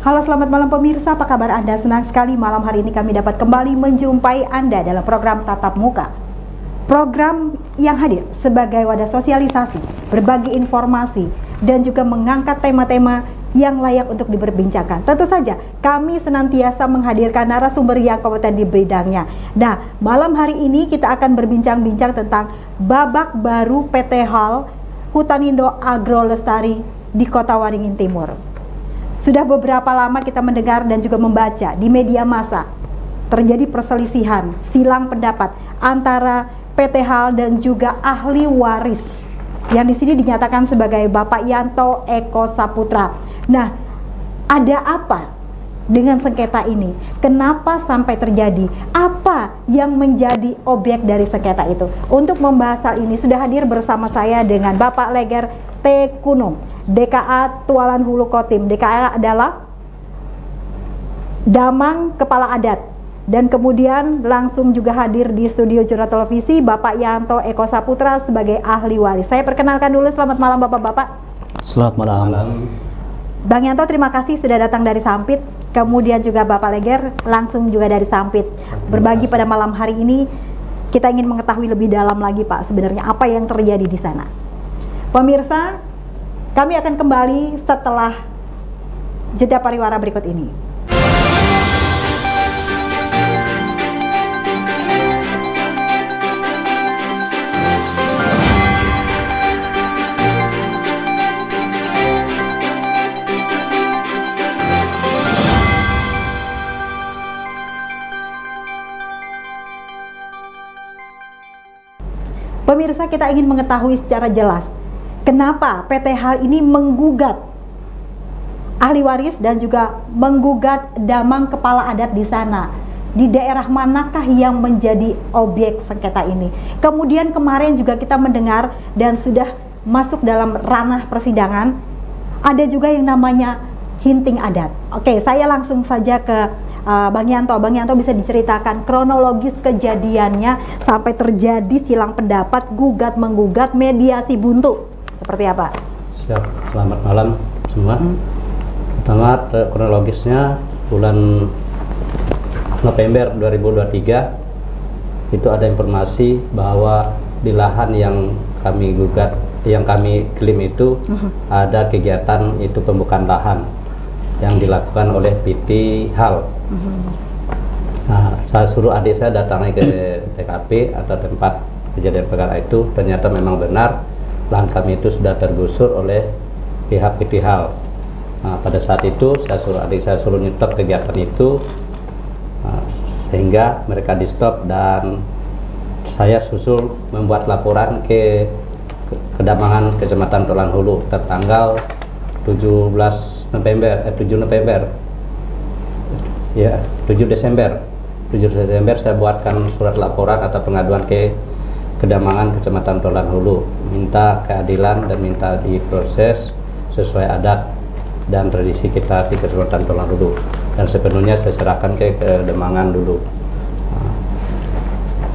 Halo, selamat malam pemirsa, apa kabar Anda? Senang sekali malam hari ini kami dapat kembali menjumpai Anda dalam program Tatap Muka. Program yang hadir sebagai wadah sosialisasi, berbagi informasi, dan juga mengangkat tema-tema yang layak untuk diperbincangkan. Tentu saja kami senantiasa menghadirkan narasumber yang kompeten di bidangnya. Nah, malam hari ini kita akan berbincang-bincang tentang babak baru PT HAL Hutanindo Agro Lestari di Kota Waringin Timur. Sudah beberapa lama kita mendengar dan juga membaca di media massa terjadi perselisihan, silang pendapat antara PT HAL dan juga ahli waris yang di sini dinyatakan sebagai Bapak Yanto Eko Saputra. Nah, ada apa dengan sengketa ini? Kenapa sampai terjadi? Apa yang menjadi objek dari sengketa itu? Untuk membahas hal ini sudah hadir bersama saya dengan Bapak Leger T. Kunung, DKA Tualan Hulu Kotim. DKA adalah Damang Kepala Adat. Dan kemudian langsung juga hadir di studio Jurnal Televisi Bapak Yanto Eko Saputra sebagai ahli waris. Saya perkenalkan dulu, selamat malam Bapak-bapak. Selamat malam. Bang Yanto, terima kasih sudah datang dari Sampit. Kemudian juga Bapak Leger langsung juga dari Sampit. Berbagi pada malam hari ini, kita ingin mengetahui lebih dalam lagi Pak, sebenarnya apa yang terjadi di sana. Pemirsa, kami akan kembali setelah jeda pariwara berikut ini. Pemirsa, kita ingin mengetahui secara jelas kenapa PT HAL ini menggugat ahli waris dan juga menggugat Damang Kepala Adat di sana. Di daerah manakah yang menjadi objek sengketa ini? Kemudian kemarin juga kita mendengar dan sudah masuk dalam ranah persidangan, ada juga yang namanya hinting adat. Oke, saya langsung saja ke Bang Yanto. Bang Yanto, bisa diceritakan kronologis kejadiannya sampai terjadi silang pendapat, gugat-menggugat, mediasi buntu seperti apa? Siap, selamat malam semua. Pertama, kronologisnya bulan November 2023 itu ada informasi bahwa di lahan yang kami gugat, yang kami klaim itu ada kegiatan itu pembukaan lahan yang dilakukan oleh PT HAL. Nah, saya suruh adik saya datang ke TKP atau tempat kejadian perkara itu. Ternyata memang benar lahan kami itu sudah tergusur oleh pihak PT HAL. Nah, pada saat itu saya suruh adik saya suruh nyetop kegiatan itu, sehingga mereka di stop dan saya susul membuat laporan ke Kedamangan Kecamatan Tualan Hulu tertanggal 7 Desember saya buatkan surat laporan atau pengaduan ke Kedamangan Kecamatan Tualan Hulu, minta keadilan dan minta diproses sesuai adat dan tradisi kita di Kecamatan Tualan Hulu, dan sepenuhnya saya serahkan ke Kedamangan dulu.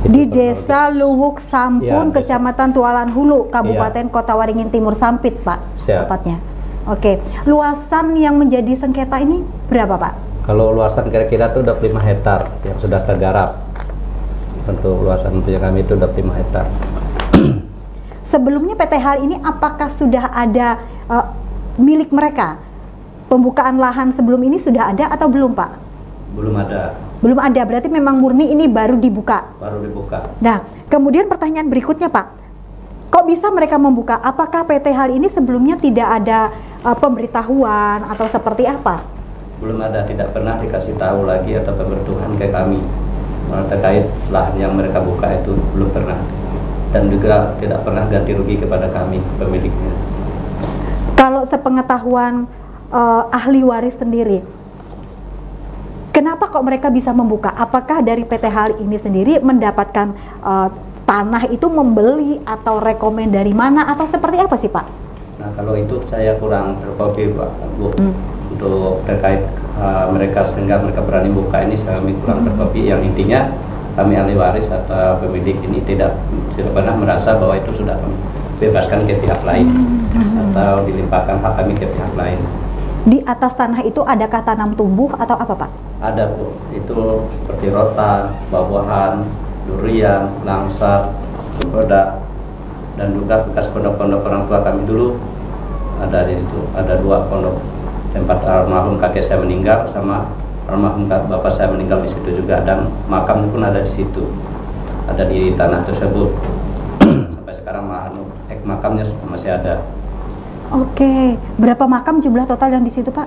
Di Desa Luwuk Sampun, ya, Kecamatan Tualan Hulu, Kabupaten Kota Waringin Timur, Sampit Pak, tepatnya. Oke, luasan yang menjadi sengketa ini berapa Pak? Kalau luasan kira-kira itu 25 hektar yang sudah tergarap. Untuk luasan punya kami itu 25 hektar. Sebelumnya PT HAL ini apakah sudah ada milik mereka? Pembukaan lahan sebelum ini sudah ada atau belum Pak? Belum ada. Belum ada, berarti memang murni ini baru dibuka? Baru dibuka. Nah, kemudian pertanyaan berikutnya Pak, kok bisa mereka membuka? Apakah PT HAL ini sebelumnya tidak ada pemberitahuan atau seperti apa? Belum ada, tidak pernah dikasih tahu lagi atau pemberitahuan ke kami terkait lahan yang mereka buka itu, belum pernah, dan juga tidak pernah ganti rugi kepada kami pemiliknya. Kalau sepengetahuan ahli waris sendiri, kenapa kok mereka bisa membuka? Apakah dari PT HAL ini sendiri mendapatkan tanah itu membeli atau rekomen dari mana atau seperti apa sih Pak? Nah, kalau itu saya kurang terkopi Pak, Bu. Untuk terkait mereka sehingga mereka berani buka ini kami kurang terkopi. Yang intinya kami ahli waris atau pemilik ini tidak pernah merasa bahwa itu sudah bebaskan ke pihak lain atau dilimpahkan hak kami ke pihak lain. Di atas tanah itu adakah tanam tumbuh atau apa, Pak? Ada, Bu. Itu seperti rotan, buah-buahan, durian, langsat, cempedak, dan juga bekas pondok-pondok orang tua kami dulu ada di situ. Ada 2 pondok, tempat almarhum kakek saya meninggal sama almarhum bapak saya meninggal di situ juga, dan makam pun ada di situ, ada di tanah tersebut. Sampai sekarang makamnya masih ada. Oke, berapa makam jumlah total yang di situ, Pak?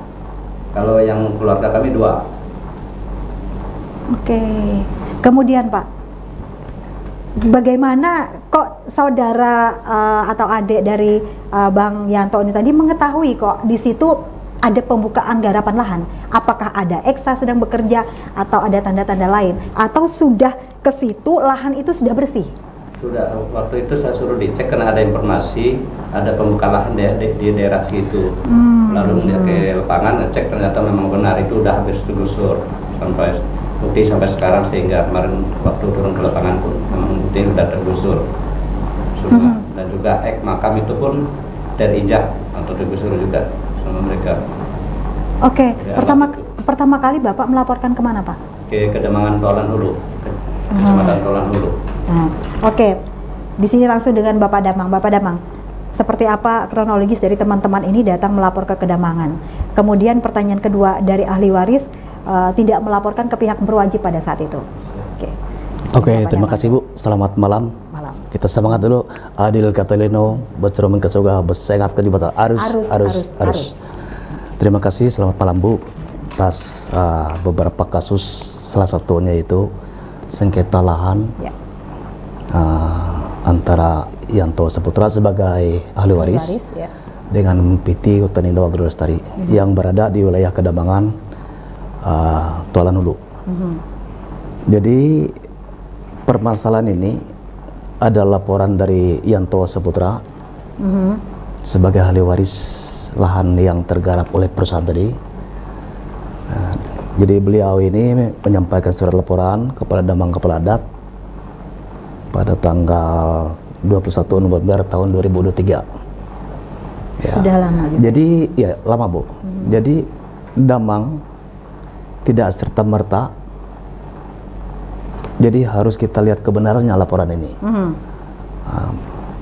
Kalau yang keluarga kami 2. Oke, kemudian Pak, bagaimana kok saudara atau adik dari Bang Yanto ini tadi mengetahui kok di situ ada pembukaan garapan lahan? Apakah ada eksa sedang bekerja atau ada tanda-tanda lain? Atau sudah ke situ lahan itu sudah bersih? Sudah, waktu itu saya suruh dicek karena ada informasi ada pembukaan lahan di daerah situ. Lalu dia ke lapangan ngecek, ternyata memang benar itu udah habis digusur sampai bukti sampai sekarang, sehingga kemarin waktu turun ke lapangan pun memang bukti udah tergusur semua. Dan juga makam itu pun terinjak atau digusur juga sama mereka. Oke, pertama kali Bapak melaporkan kemana, Pak? Ke Kedemangan Tolan Hulu, Kecamatan Tolan Hulu. Oke, di sini langsung dengan Bapak Damang. Bapak Damang, seperti apa kronologis dari teman-teman ini datang melapor ke Kedamangan? Kemudian pertanyaan kedua dari ahli waris, tidak melaporkan ke pihak berwajib pada saat itu. Oke, terima kasih Bu. Selamat malam. Kita semangat dulu. Adil Katalino, berceromen kesoga, bersengat ke jembatan arus. Terima kasih. Selamat malam Bu. Atas beberapa kasus, salah satunya itu sengketa lahan antara Yanto Saputra sebagai ahli waris dengan PT Hutan Indah Agrolestari yang berada di wilayah Kedamangan, Tolan Hulu. Jadi permasalahan ini ada laporan dari Yanto Saputra sebagai ahli waris lahan yang tergarap oleh perusahaan tadi. Jadi beliau ini menyampaikan surat laporan kepada Damang Kepala Adat pada tanggal 21 November tahun 2023. Ya. Sudah lama juga. Jadi ya lama Bu. Jadi Damang tidak serta-merta. Jadi harus kita lihat kebenarannya laporan ini.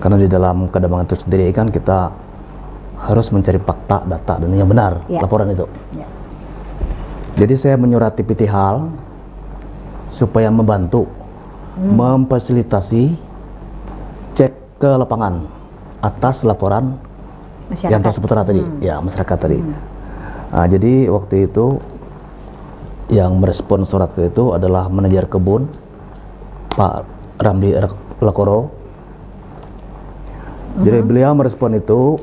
Karena di dalam Kedamangan itu sendiri kan kita harus mencari fakta, data dan yang benar laporan itu. Jadi saya menyurati PT HAL supaya membantu memfasilitasi cek ke lapangan atas laporan Yanto Saputra tadi, ya masyarakat tadi. Jadi waktu itu yang merespon surat itu adalah manajer kebun Pak Ramli Lakoro. Jadi beliau merespon itu,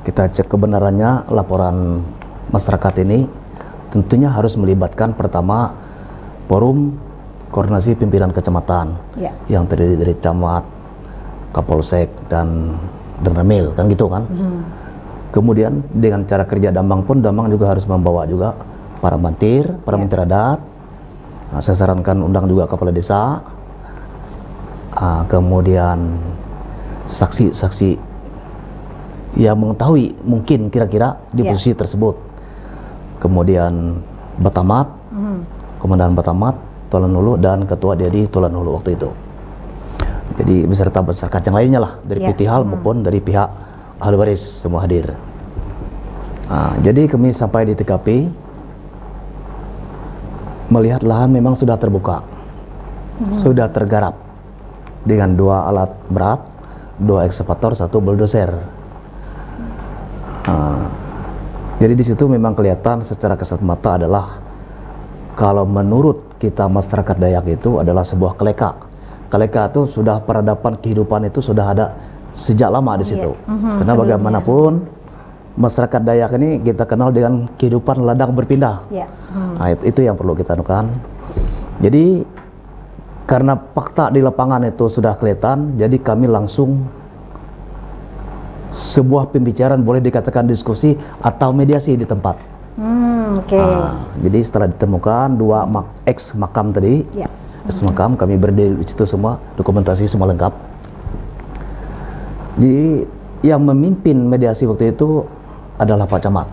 kita cek kebenarannya laporan masyarakat ini tentunya harus melibatkan pertama forum koordinasi pimpinan kecamatan yang terdiri dari camat, kapolsek dan ramil kan gitu kan. Kemudian dengan cara kerja Damang pun Damang juga harus membawa juga para mantir, para menteri adat. Saya sarankan undang juga kepala desa, kemudian saksi-saksi yang mengetahui mungkin kira-kira di posisi tersebut. Kemudian Batamat, Komandan Batamat, Tolan Hulu, dan Ketua Dedi Tolan Hulu waktu itu. Jadi beserta masyarakat yang lainnya lah, dari PT HAL maupun dari pihak ahli waris semua hadir. Jadi kami sampai di TKP, melihat lahan memang sudah terbuka, sudah tergarap dengan 2 alat berat, 2 ekskavator, 1 bulldozer. Jadi di situ memang kelihatan secara kasat mata adalah kalau menurut kita masyarakat Dayak itu adalah sebuah keleka. Keleka itu sudah peradaban kehidupan itu sudah ada sejak lama di situ. Karena bagaimanapun masyarakat Dayak ini kita kenal dengan kehidupan ladang berpindah. Nah, itu yang perlu kita anukan. Jadi karena fakta di lapangan itu sudah kelihatan, jadi kami langsung sebuah pembicaraan, boleh dikatakan diskusi atau mediasi di tempat. Jadi setelah ditemukan 2 ex makam tadi, ex makam, kami berdiri di situ semua, dokumentasi semua lengkap. Jadi yang memimpin mediasi waktu itu adalah Pak Camat.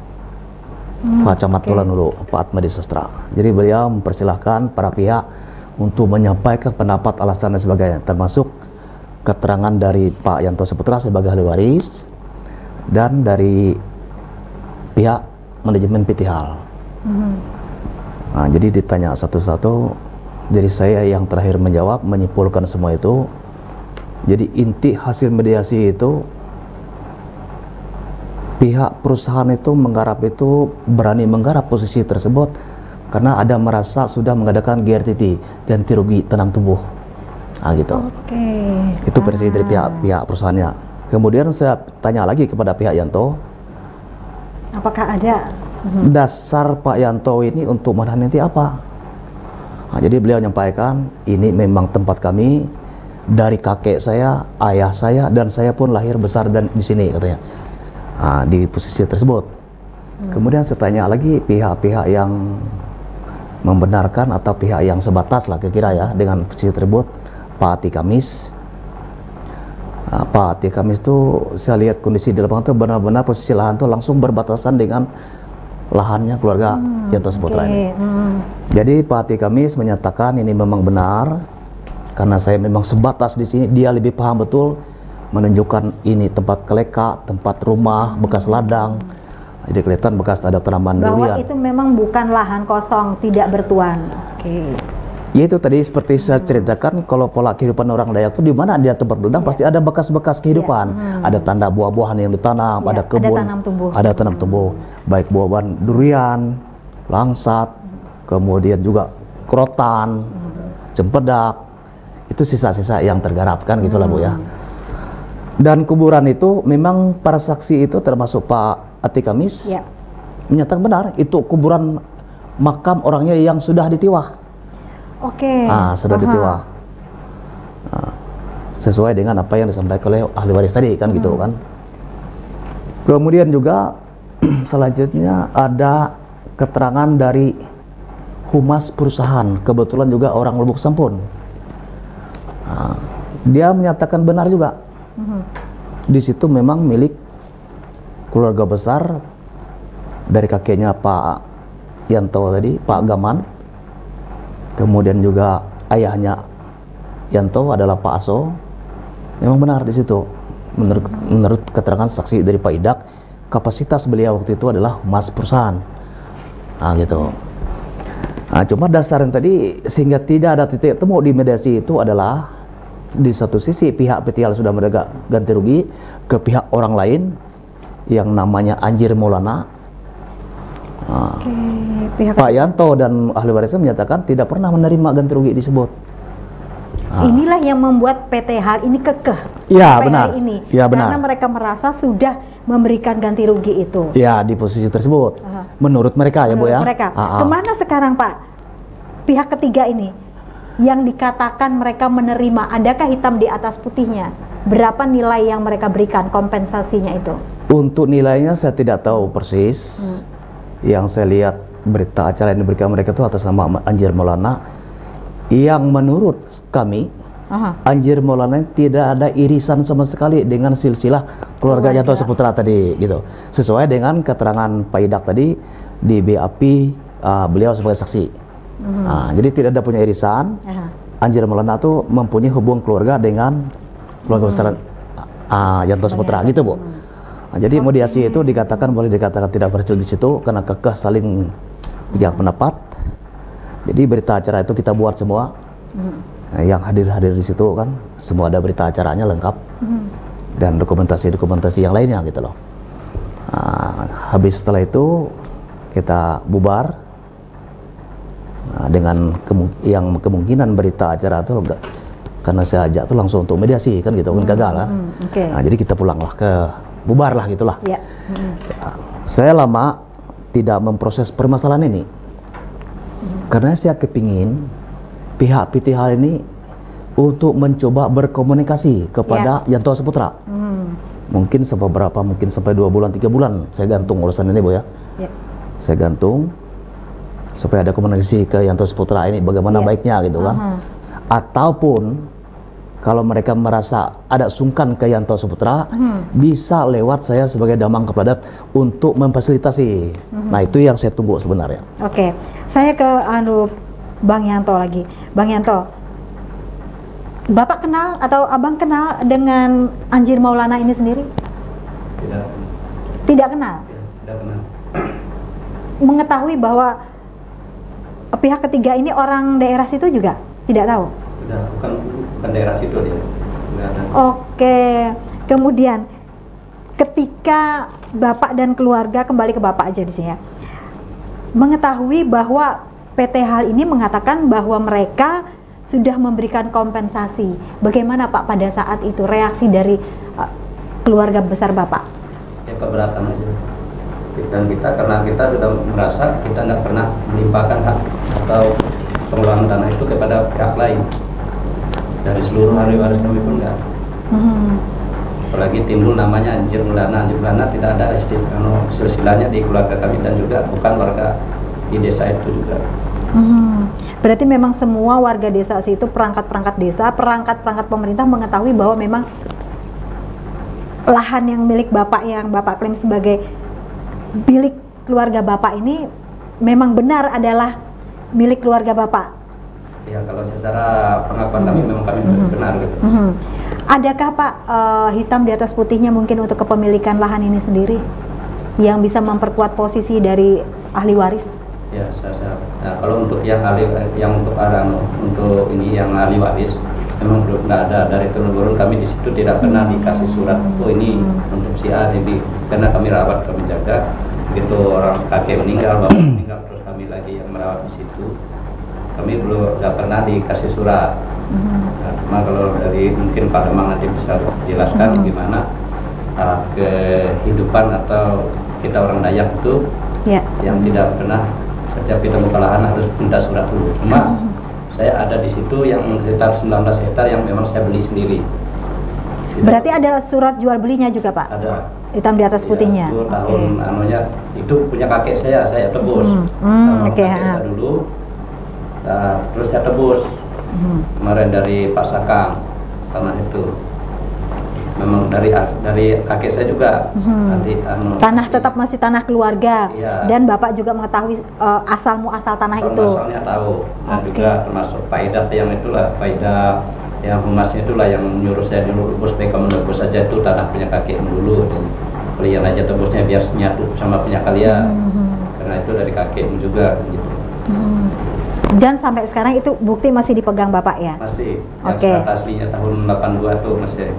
Pak Camat Tulan dulu, Pak Atmadi Sastra. Jadi beliau mempersilahkan para pihak untuk menyampaikan pendapat, alasan dan sebagainya, termasuk keterangan dari Pak Yanto Saputra sebagai ahli waris dan dari pihak manajemen PT HAL. Nah, jadi ditanya satu-satu, jadi saya yang terakhir menjawab, menyimpulkan semua itu. Jadi inti hasil mediasi itu, pihak perusahaan itu berani menggarap posisi tersebut karena ada merasa sudah mengadakan GRTT, ganti rugi tanam tumbuh. Nah, gitu. Itu versi dari pihak perusahaannya. Kemudian saya tanya lagi kepada pihak Yanto, apakah ada dasar Pak Yanto ini untuk menanti apa? Nah, jadi beliau menyampaikan, ini memang tempat kami, dari kakek saya, ayah saya, dan saya pun lahir besar dan di sini, katanya. Nah, di posisi tersebut. Kemudian saya tanya lagi pihak-pihak yang membenarkan atau pihak yang sebatas lah kira-kira ya dengan posisi tersebut, Pak Ati Kamis. Pak Ati Kamis itu saya lihat kondisi di lapangan itu benar-benar posisi lahan itu langsung berbatasan dengan lahannya keluarga Yanto Saputra ini. Jadi Pak Ati Kamis menyatakan ini memang benar karena saya memang sebatas di sini, dia lebih paham betul, menunjukkan ini tempat keleka, tempat rumah, bekas ladang. Jadi kelihatan bekas ada tanaman durian. Bahwa itu memang bukan lahan kosong, tidak bertuan. Ya itu tadi seperti saya ceritakan, kalau pola kehidupan orang Dayak itu di mana dia tempat berladang pasti ada bekas-bekas kehidupan. Ada tanda buah-buahan yang ditanam, ada kebun, ada tanam tumbuh, baik buah-buahan durian, langsat, kemudian juga kerotan, cempedak. Itu sisa-sisa yang tergarapkan gitulah Bu ya. Dan kuburan itu memang para saksi itu termasuk Pak Ati Kamis menyatakan benar itu kuburan makam orangnya yang sudah ditiwah. Sudah ditiwah. Nah, sesuai dengan apa yang disampaikan oleh ahli waris tadi kan gitu kan. Kemudian juga selanjutnya ada keterangan dari humas perusahaan, kebetulan juga orang Lubuk Sampun. Nah, dia menyatakan benar juga. Di situ memang milik keluarga besar dari kakeknya Pak Yanto tadi, Pak Gaman. Kemudian juga ayahnya Yanto adalah Pak Aso. Memang benar di situ. Menurut keterangan saksi dari Pak Idak, kapasitas beliau waktu itu adalah humas perusahaan. Nah, gitu. Nah, cuma dasarnya tadi sehingga tidak ada titik temu di mediasi itu adalah di satu sisi pihak PT HAL sudah mendapat ganti rugi ke pihak orang lain yang namanya Anjir Maulana. Pak Yanto dan ahli warisnya menyatakan tidak pernah menerima ganti rugi disebut. Inilah yang membuat PT HAL ini kekeh. Ya benar. Karena mereka merasa sudah memberikan ganti rugi itu. Ya di posisi tersebut. Menurut mereka ya Bu ya. Kemana sekarang Pak pihak ketiga ini yang dikatakan mereka menerima? Adakah hitam di atas putihnya? Berapa nilai yang mereka berikan kompensasinya itu? Untuk nilainya saya tidak tahu persis. Yang saya lihat berita acara yang diberikan mereka itu atas nama Anjir Maulana, yang menurut kami Anjir Maulana tidak ada irisan sama sekali dengan silsilah keluarga Yanto Saputra tadi gitu. Sesuai dengan keterangan Pak Idak tadi di BAP, beliau sebagai saksi. Jadi tidak ada punya irisan. Anjir Maulana itu mempunyai hubungan keluarga dengan keluarga besar Yanto Saputra gitu Bu. Nah, jadi mediasi itu boleh dikatakan tidak berhasil di situ karena kekeh saling pihak pendapat. Jadi berita acara itu kita buat semua. Yang hadir di situ kan semua ada berita acaranya lengkap dan dokumentasi yang lainnya gitu loh. Habis setelah itu kita bubar dengan kemungkinan berita acara itu karena saya ajak tuh langsung untuk mediasi kan gitu kan gagal kan. Jadi kita pulanglah bubar lah gitulah. Saya lama tidak memproses permasalahan ini karena saya kepingin pihak PT HAL ini untuk mencoba berkomunikasi kepada Yanto Saputra. Mungkin sampai berapa? Mungkin sampai 2 bulan, 3 bulan. Saya gantung urusan ini Bu ya. Saya gantung supaya ada komunikasi ke Yanto Saputra ini bagaimana baiknya gitu kan. Ataupun kalau mereka merasa ada sungkan ke Yanto Saputra, bisa lewat saya sebagai Damang Kepladat untuk memfasilitasi. Nah, itu yang saya tunggu sebenarnya. Oke, saya ke Bang Yanto lagi. Bang Yanto, Bapak kenal atau Abang kenal dengan Anjir Maulana ini sendiri? Tidak. Tidak kenal? Tidak kenal. Mengetahui bahwa pihak ketiga ini orang daerah situ juga? Tidak tahu? Tidak, bukan daerah situ dia. Nggak ada. Oke, kemudian ketika Bapak dan keluarga, kembali ke Bapak aja di sini ya, mengetahui bahwa PT HAL ini mengatakan bahwa mereka sudah memberikan kompensasi. Bagaimana Pak pada saat itu reaksi dari keluarga besar Bapak? Ya keberatan aja. Dan kita, karena kita sudah merasa kita nggak pernah melimpahkan hak atau pengelolaan dana itu kepada pihak lain. Dari seluruh ahli waris kami pun nggak. Apalagi timbul namanya Anjir Maulana. Anjir Maulana tidak ada silsilahnya di keluarga kami dan juga bukan warga di desa itu juga. Berarti memang semua warga desa itu, perangkat-perangkat desa, perangkat-perangkat pemerintah mengetahui bahwa memang lahan yang milik Bapak, yang Bapak klaim sebagai milik keluarga Bapak ini memang benar adalah milik keluarga Bapak. Ya kalau secara pengakuan kami memang kami benar gitu. Adakah Pak hitam di atas putihnya mungkin untuk kepemilikan lahan ini sendiri yang bisa memperkuat posisi dari ahli waris? Ya, nah, kalau untuk yang ahli, yang untuk ini yang ahli waris memang belum, nggak ada. Dari turun-turun kami di situ tidak pernah dikasih surat ini untuk si A, jadi karena kami rawat, kami jaga. Begitu orang kakek meninggal, bapak meninggal, terus kami lagi yang merawat di situ, kami belum, nggak pernah dikasih surat. Nah, cuma kalau dari mungkin Pak Damang nanti bisa jelaskan gimana kehidupan atau kita orang Dayak itu yang tidak pernah, setiap kita buka lahan harus minta surat dulu. Cuma saya ada di situ yang sekitar 19 hektar yang memang saya beli sendiri. Berarti ada surat jual belinya juga Pak? Ada. Hitam di atas putihnya? Itu tahun itu punya kakek saya tebus. Kakek saya dulu, terus saya tebus. Kemarin dari Pak Sakang, tanah itu. Memang dari kakek saya juga. Tanah tetap masih tanah keluarga. Iya. Dan Bapak juga mengetahui asal muasal tanah itu. Asalnya tahu. Dan juga termasuk Pak Ida yang itulah, Pak Ida yang humasnya itulah yang nyuruh saya dulu bos PK menebus saja itu tanah punya kakek dulu. Dan kalian aja tebusnya biar nyatu sama punya kalian. Karena itu dari kakek juga gitu. Dan sampai sekarang itu bukti masih dipegang Bapak ya? Masih. Yang surat aslinya tahun 82 tuh masih.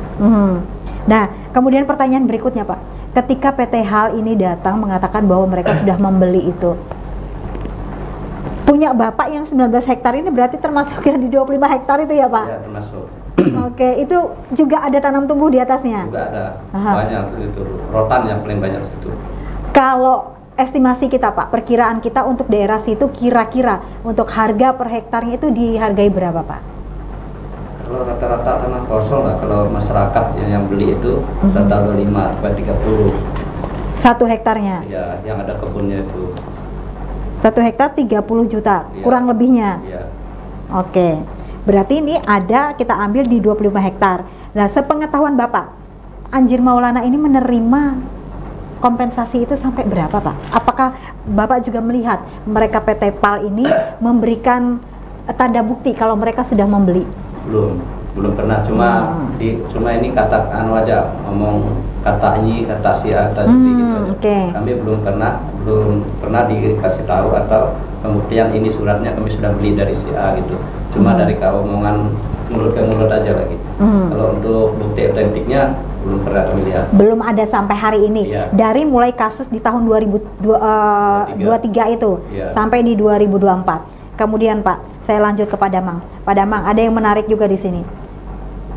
Nah, kemudian pertanyaan berikutnya Pak, ketika PT HAL ini datang mengatakan bahwa mereka sudah membeli itu, punya Bapak yang 19 hektar ini berarti termasuk yang di 25 hektar itu ya Pak? Ya, termasuk. Oke, itu juga ada tanam tumbuh di atasnya? Juga ada. Banyak itu, rotan yang paling banyak situ. Kalau estimasi kita Pak, perkiraan kita untuk daerah situ kira-kira untuk harga per hektarnya itu dihargai berapa Pak? Kalau rata-rata tanah kosong lah, kalau masyarakat yang beli itu rata 25 sampai 30. 1 hektarnya? Ya, yang ada kebunnya itu. 1 hektar 30 juta, Ya, kurang lebihnya? Ya. Oke, berarti ini ada, kita ambil di 25 hektar. Nah, sepengetahuan Bapak, Anjir Maulana ini menerima kompensasi itu sampai berapa Pak? Apakah Bapak juga melihat mereka PT PAL ini memberikan tanda bukti kalau mereka sudah membeli? Belum pernah, cuma ini kata aja ngomong kata ini, kata si A, kata si B gitu aja. Kami belum pernah dikasih tahu atau pembuktian ini suratnya kami sudah beli dari si A gitu. Cuma dari omongan mulut ke mulut aja lagi. Kalau untuk bukti otentiknya belum pernah kami lihat. Belum ada sampai hari ini. Dari mulai kasus di tahun 2023 itu sampai di 2024. Kemudian Pak, saya lanjut ke Pak Damang. Pak Damang, ada yang menarik juga di sini.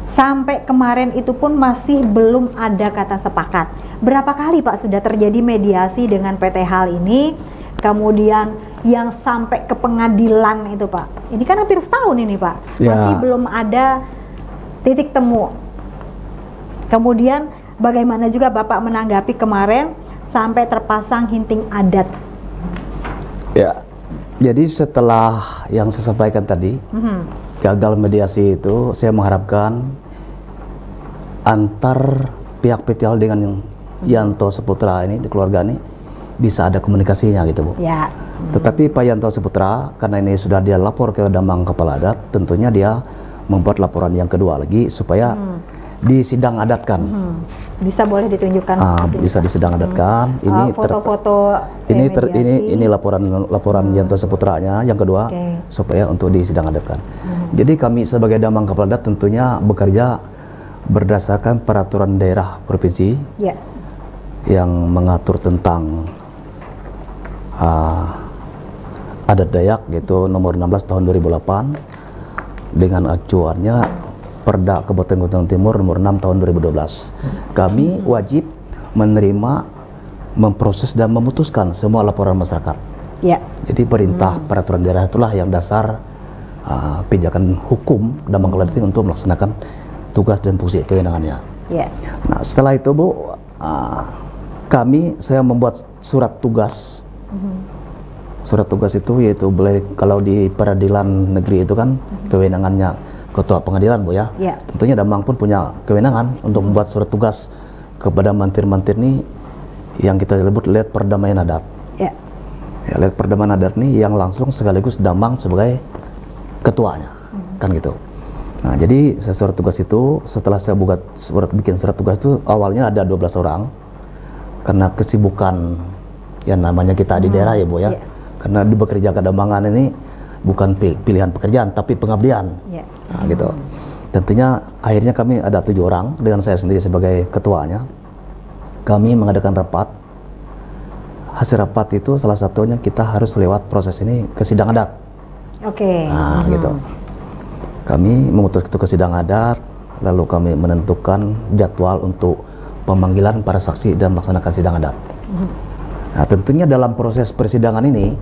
Sampai kemarin itu pun masih belum ada kata sepakat. Berapa kali Pak sudah terjadi mediasi dengan PT HAL ini? Kemudian yang sampai ke pengadilan itu Pak. Ini kan hampir setahun ini Pak. Masih belum ada titik temu. Kemudian bagaimana juga Bapak menanggapi kemarin sampai terpasang hinting adat? Ya, jadi setelah yang saya sampaikan tadi, gagal mediasi itu, saya mengharapkan antar pihak PT HAL dengan Yanto Saputra ini di keluarga ini bisa ada komunikasinya gitu Bu. Ya. Tetapi Pak Yanto Saputra karena ini sudah dia lapor ke Damang Kepala Adat, tentunya dia membuat laporan yang kedua lagi supaya disidang adatkan. Bisa boleh ditunjukkan? Bisa disidang adatkan. Ini foto-foto ini laporan Yanto Saputranya yang kedua supaya untuk disidang adatkan. Jadi kami sebagai Damang Kepala Adat tentunya bekerja berdasarkan peraturan daerah provinsi yang mengatur tentang adat Dayak, yaitu nomor 16 tahun 2008 dengan acuannya Perda Kabupaten Kutai Timur nomor 6 tahun 2012. Kami wajib menerima, memproses dan memutuskan semua laporan masyarakat. Jadi perintah peraturan daerah itulah yang dasar pijakan hukum Damang Kepala Adat untuk melaksanakan tugas dan fungsi kewenangannya. Nah, setelah itu Bu, saya membuat surat tugas. Surat tugas itu yaitu boleh, kalau di peradilan negeri itu kan kewenangannya ketua pengadilan Bu ya. Tentunya Damang pun punya kewenangan untuk membuat surat tugas kepada mantir-mantir nih yang kita sebut Let Perdamaian Adat. Let Perdamaian Adat nih yang langsung sekaligus Damang sebagai ketuanya, kan gitu. Nah, jadi surat tugas itu setelah saya bikin surat tugas itu awalnya ada 12 orang karena kesibukan yang namanya kita di daerah ya Bu ya. Karena di bekerja ke Dambangan ini bukan pilihan pekerjaan tapi pengabdian. Nah, gitu. Tentunya akhirnya kami ada 7 orang dengan saya sendiri sebagai ketuanya. Kami mengadakan rapat. Hasil rapat itu salah satunya kita harus lewat proses ini ke sidang adat. Nah, gitu. Kami memutuskan ke sidang adat, lalu kami menentukan jadwal untuk pemanggilan para saksi dan melaksanakan sidang adat. Nah, tentunya dalam proses persidangan ini,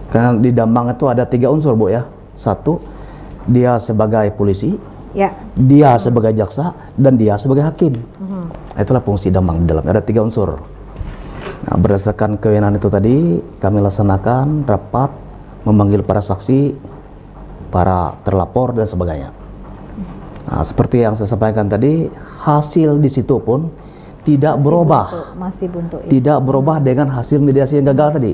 karena di Damang itu ada 3 unsur Bu ya. 1, dia sebagai polisi, dia sebagai jaksa, dan dia sebagai hakim. Nah, itulah fungsi Damang di dalam. Ada 3 unsur. Nah, berdasarkan kewenangan itu tadi, kami laksanakan rapat, memanggil para saksi, para terlapor dan sebagainya. Nah, seperti yang saya sampaikan tadi, hasil di situ pun tidak berubah, masih buntu, tidak berubah dengan hasil mediasi yang gagal tadi.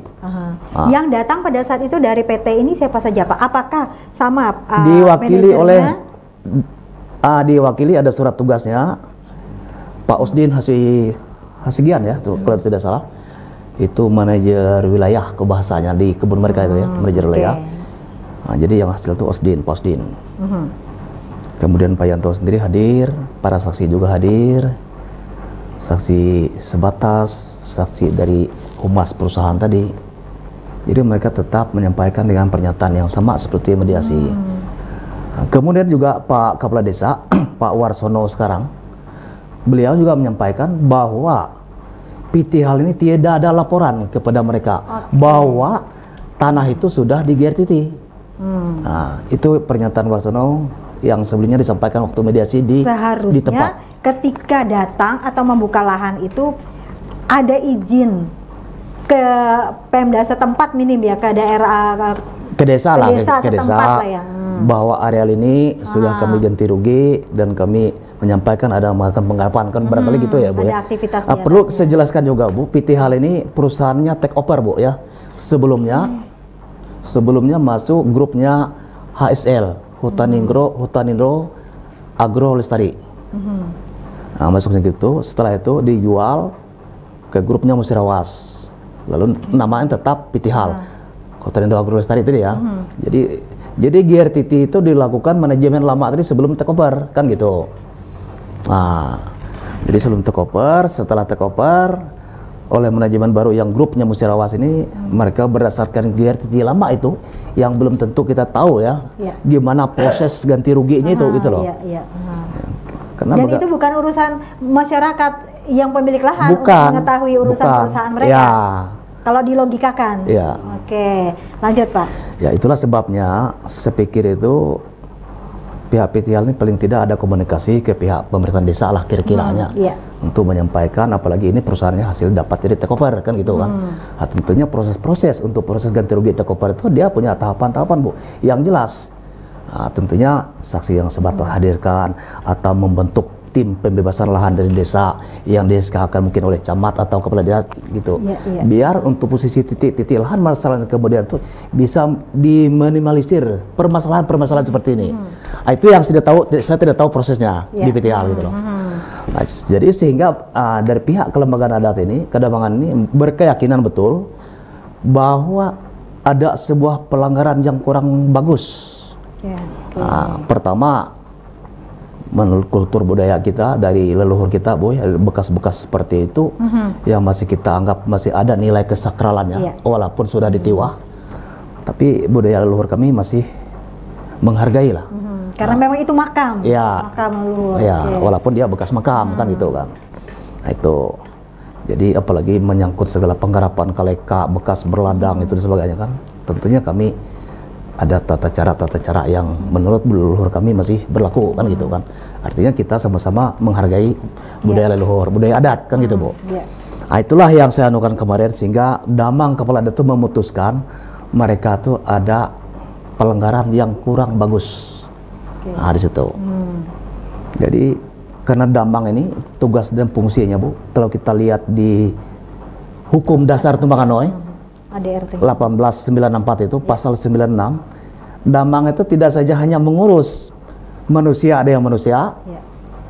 Yang datang pada saat itu dari PT ini siapa saja Pak? Apakah sama diwakili oleh diwakili, ada surat tugasnya Pak Usdin Hasigian ya, kalau tidak salah, itu manajer wilayah kebahasanya di kebun mereka itu ya, manajer wilayah. Nah, jadi yang hasil itu Pak Usdin. Kemudian Pak Yanto sendiri hadir, para saksi juga hadir. Saksi sebatas, saksi dari humas perusahaan tadi. Jadi mereka tetap menyampaikan dengan pernyataan yang sama seperti mediasi. Nah, kemudian juga Pak Kepala Desa, Pak Warsono sekarang, beliau juga menyampaikan bahwa PT HAL ini tidak ada laporan kepada mereka bahwa tanah itu sudah di GRTT. Nah, itu pernyataan Warsono yang sebelumnya disampaikan waktu mediasi di tempat. Ketika datang atau membuka lahan itu ada izin ke Pemda setempat minim ya, ke daerah ke desa lah ya. Bahwa areal ini sudah kami ganti rugi dan kami menyampaikan ada melakukan penggarapan kan barangkali gitu ya Bu ya. Perlu saya jelaskan juga Bu, PT HAL ini perusahaannya take over Bu ya. Sebelumnya masuk grupnya HSL, Hutanindro Agro Lestari. Nah, masuknya gitu, setelah itu dijual ke grupnya Musirawas, lalu namanya tetap PT HAL, Hutanindro Agro Lestari tadi ya. Jadi GRTT itu dilakukan manajemen lama tadi sebelum take over kan gitu. Nah, jadi sebelum take over, setelah take over oleh manajemen baru yang grupnya Musirawas ini, mereka berdasarkan GRTT lama itu yang belum tentu kita tahu ya, gimana proses ganti ruginya itu gitu loh. Dan itu bukan urusan masyarakat yang pemilik lahan untuk mengetahui urusan perusahaan mereka. Kalau dilogikakan. Oke, lanjut Pak. Ya, itulah sebabnya saya pikir itu pihak PT HAL ini paling tidak ada komunikasi ke pihak pemerintahan desa lah kira-kiranya untuk menyampaikan, apalagi ini perusahaannya hasil dapat dari take over kan gitu kan. Nah, tentunya proses untuk proses ganti rugi take over itu dia punya tahapan-tahapan Bu yang jelas. Nah, tentunya saksi yang sebatas hadirkan atau membentuk tim pembebasan lahan dari desa yang di-SK-kan mungkin oleh camat atau kepala desa gitu. Biar untuk posisi titik-titik lahan masalah kemudian itu bisa diminimalisir permasalahan-permasalahan seperti ini. Nah, itu yang saya tidak tahu prosesnya di PTH gitu loh. Nah, jadi sehingga dari pihak kelembagaan adat ini, Kadamangan ini berkeyakinan betul bahwa ada sebuah pelanggaran yang kurang bagus. Pertama, menurut kultur budaya kita dari leluhur kita, Boy, bekas-bekas seperti itu yang masih kita anggap masih ada nilai kesakralannya, walaupun sudah ditiwah, tapi budaya leluhur kami masih menghargai lah. Karena memang itu makam, makam leluhur. Walaupun dia bekas makam kan itu kan. Nah, itu. Jadi apalagi menyangkut segala penggarapan kaleka, bekas berladang itu dan sebagainya kan, tentunya kami ada tata cara yang menurut leluhur kami masih berlaku kan gitu kan. Artinya kita sama-sama menghargai budaya leluhur, budaya adat kan gitu, Bu. Nah, itulah yang saya anukan kemarin sehingga Damang kepala adat itu memutuskan mereka tuh ada pelanggaran yang kurang bagus. Nah, di situ. Jadi karena Damang ini tugas dan fungsinya, Bu, kalau kita lihat di Hukum Dasar Tumbakanoy ADRT 1894 itu pasal 96, Damang itu tidak saja hanya mengurus manusia, ada yang manusia,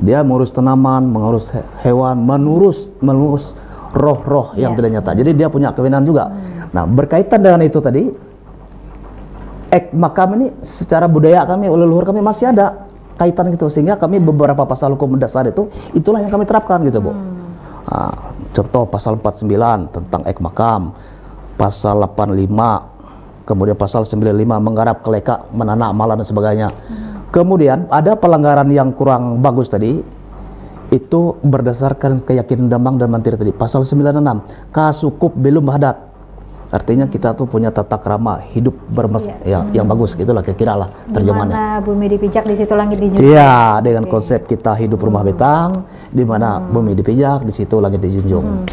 dia mengurus tanaman, mengurus hewan, mengurus roh-roh yang tidak nyata. Jadi dia punya kewenangan juga. Nah, berkaitan dengan itu tadi, makam ini secara budaya kami, leluhur kami masih ada kaitan gitu, sehingga kami beberapa pasal hukum dasar itulah yang kami terapkan gitu, Bu. Nah, contoh pasal 49 tentang makam, pasal 85, kemudian pasal 95 menggarap keleka, menanak, malah dan sebagainya. Kemudian ada pelanggaran yang kurang bagus tadi, itu berdasarkan keyakinan Damang dan Mantiri tadi, pasal 96, kasukup belum hadat. Artinya kita tuh punya tata krama hidup yang bagus, gitulah kira-kira lah terjemahannya. Di mana bumi dipijak di situ langit dijunjung. Iya, dengan konsep kita hidup rumah betang, di mana bumi dipijak di situ langit dijunjung.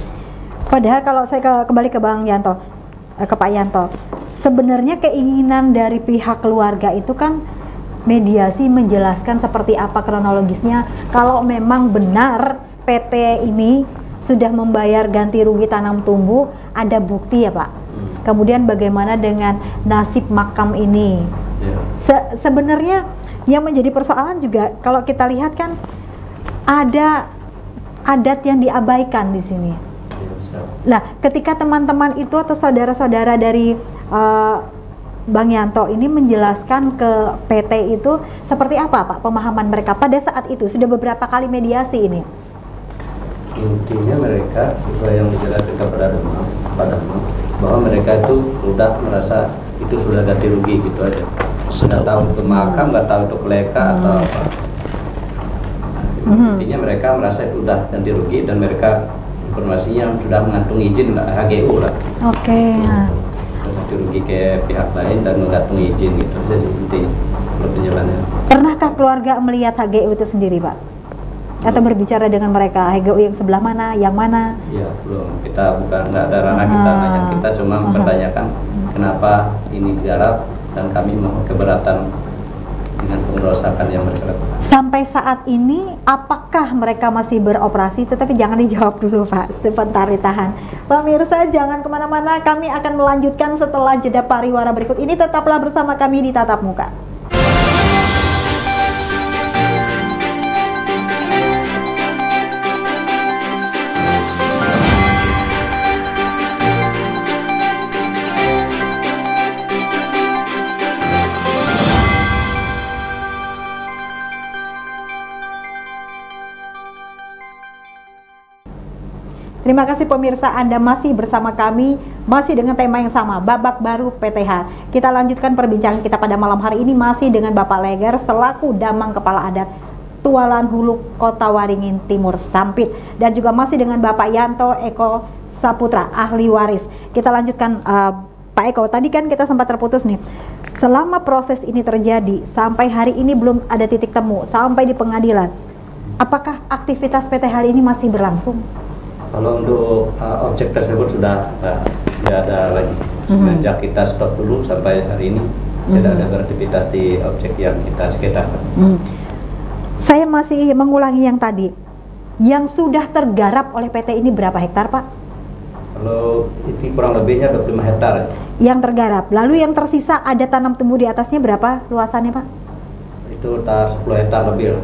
Padahal kalau saya kembali ke Bang Yanto, ke Pak Yanto, sebenarnya keinginan dari pihak keluarga itu kan mediasi menjelaskan seperti apa kronologisnya. Kalau memang benar PT ini sudah membayar ganti rugi tanam tumbuh, ada bukti ya Pak. Kemudian bagaimana dengan nasib makam ini? Sebenarnya yang menjadi persoalan juga kalau kita lihat kan ada adat yang diabaikan di sini. Nah, ketika teman-teman itu atau saudara-saudara dari Bang Yanto ini menjelaskan ke PT itu seperti apa Pak pemahaman mereka pada saat itu? Sudah beberapa kali mediasi ini. Intinya mereka sesuai yang dijelaskan kepada Damang bahwa mereka itu sudah merasa itu sudah ganti rugi gitu aja. Sudah tahu untuk makam, nggak tahu untuk leka atau apa. Intinya mereka merasa itu sudah ganti rugi dan mereka informasinya sudah mengantung izin lah, HGU lah. Ganti rugi ke pihak lain dan mengantung izin gitu. Jadi intinya penjelasannya. Pernahkah keluarga melihat HGU itu sendiri Pak? Atau berbicara dengan mereka, HGU yang sebelah mana, yang mana? Iya, belum. Kita bukan, nggak ada ranah kita nanya, kita cuma mempertanyakan kenapa ini digarap dan kami mau keberatan dengan pengerusakan yang mereka lakukan. Sampai saat ini, apakah mereka masih beroperasi? Tetapi jangan dijawab dulu Pak, sebentar ditahan. Pemirsa jangan kemana-mana, kami akan melanjutkan setelah jeda pariwara berikut ini. Tetaplah bersama kami di Tatap Muka. Terima kasih pemirsa, Anda masih bersama kami, masih dengan tema yang sama, babak baru PTH. Kita lanjutkan perbincangan kita pada malam hari ini masih dengan Bapak Leger selaku Damang Kepala Adat Tualan Hulu Kota Waringin Timur Sampit, dan juga masih dengan Bapak Yanto Eko Saputra, ahli waris. Kita lanjutkan Pak Eko, tadi kan kita sempat terputus nih. Selama proses ini terjadi, sampai hari ini belum ada titik temu, sampai di pengadilan. Apakah aktivitas PT hari ini masih berlangsung? Kalau untuk objek tersebut sudah tidak ada lagi. Sejak kita stop dulu sampai hari ini tidak ada beraktivitas di objek yang kita sekitarkan. Saya masih mengulangi yang tadi. Yang sudah tergarap oleh PT ini berapa hektar, Pak? Kalau itu kurang lebihnya 25 hektar. Yang tergarap. Lalu yang tersisa ada tanam tumbuh di atasnya berapa luasannya, Pak? Itu 10 hektar lebih.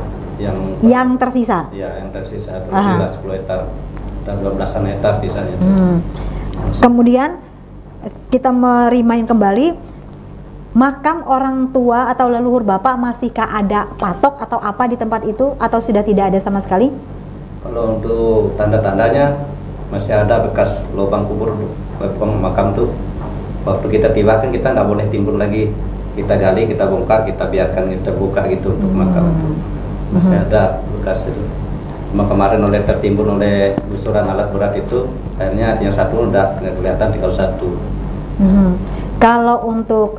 Yang tersisa? Ya, yang tersisa lebih 10 hektar. Dan 12-an hektar sisanya. Kemudian kita merimain kembali, makam orang tua atau leluhur Bapak masihkah ada patok atau apa di tempat itu, atau sudah tidak ada sama sekali? Kalau untuk tanda-tandanya masih ada bekas lubang kubur makam tuh. Waktu kita tiba kan kita nggak boleh timbun lagi, kita gali, kita bongkar, kita biarkan kita buka gitu untuk makam itu. Masih ada bekas itu. Cuma kemarin tertimbun oleh gusuran alat berat itu, akhirnya yang satu udah kelihatan, tinggal satu. Kalau untuk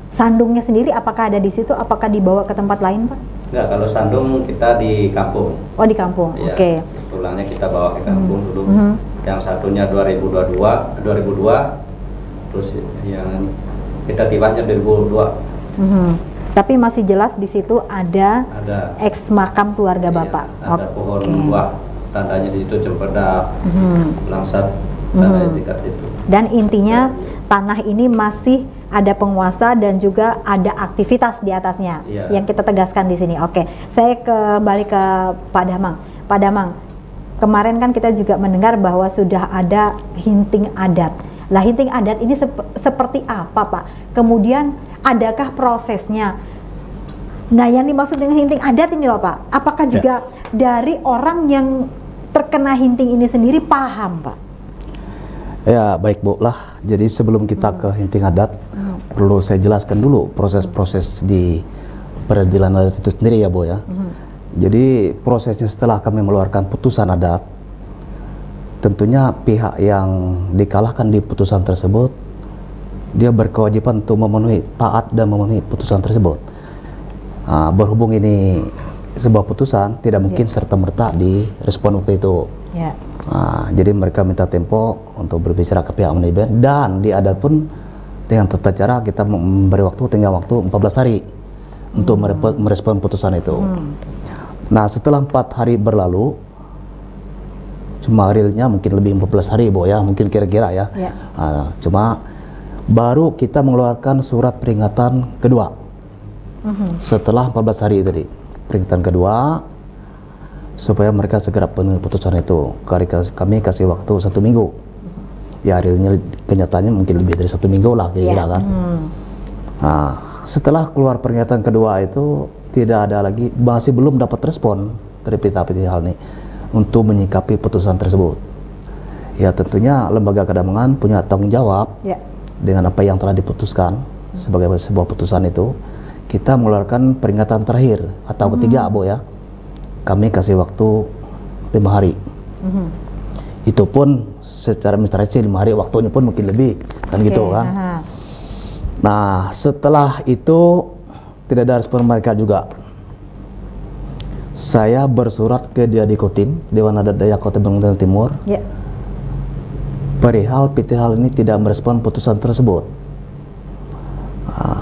sandungnya sendiri, apakah ada di situ? Apakah dibawa ke tempat lain, Pak? Enggak, kalau sandung kita di kampung. Oh, di kampung. Ya, Oke. tulangnya kita bawa ke kampung dulu. Yang satunya 2002, terus yang kita tibanya 2002. Tapi masih jelas di situ ada eks makam keluarga Bapak. Ada pohon buah, tandanya di situ cempedak, langsat, tanda etikat itu. Dan intinya tanah ini masih ada penguasa dan juga ada aktivitas di atasnya yang kita tegaskan di sini. Oke, saya kembali ke Pak Damang. Pak Damang, kemarin kan kita juga mendengar bahwa sudah ada hinting adat. Lah, hinting adat ini seperti apa, Pak? Kemudian adakah prosesnya? Nah, yang dimaksud dengan hinting adat ini loh, Pak, apakah juga dari orang yang terkena hinting ini sendiri paham, Pak? Ya, baik Bu lah. Jadi sebelum kita ke hinting adat, perlu saya jelaskan dulu proses-proses di peradilan adat itu sendiri ya Bu ya. Jadi prosesnya setelah kami mengeluarkan putusan adat, tentunya pihak yang dikalahkan di putusan tersebut, dia berkewajiban untuk memenuhi, taat dan memenuhi putusan tersebut. Berhubung ini sebuah putusan, tidak mungkin serta-merta direspon waktu itu. Jadi mereka minta tempo untuk berbicara ke pihak manajemen, dan di adat pun dengan tata cara kita memberi tinggal waktu 14 hari untuk merespon putusan itu. Nah, setelah 4 hari berlalu, cuma realnya mungkin lebih 14 hari Bu ya, mungkin kira-kira ya. Cuma baru kita mengeluarkan surat peringatan kedua setelah 14 hari tadi. Peringatan kedua supaya mereka segera penuhi putusan itu. Kami kasih waktu 1 minggu. Ya, realnya kenyataannya mungkin lebih dari 1 minggu lah kira-kira kan. Nah, setelah keluar peringatan kedua itu tidak ada lagi, masih belum dapat respon dari pihak hal ini untuk menyikapi putusan tersebut. Ya, tentunya lembaga kedamangan punya tanggung jawab dengan apa yang telah diputuskan sebagai sebuah putusan itu. Kita mengeluarkan peringatan terakhir atau ketiga Bu ya. Kami kasih waktu 5 hari. Itu pun secara administrasi 5 hari, waktunya pun mungkin lebih kan gitu kan. Nah, setelah itu tidak ada respon mereka juga. Saya bersurat ke Diadikotim, Dewan Adat Dayak Kota Bandung Timur. Perihal PT HAL ini tidak merespon putusan tersebut.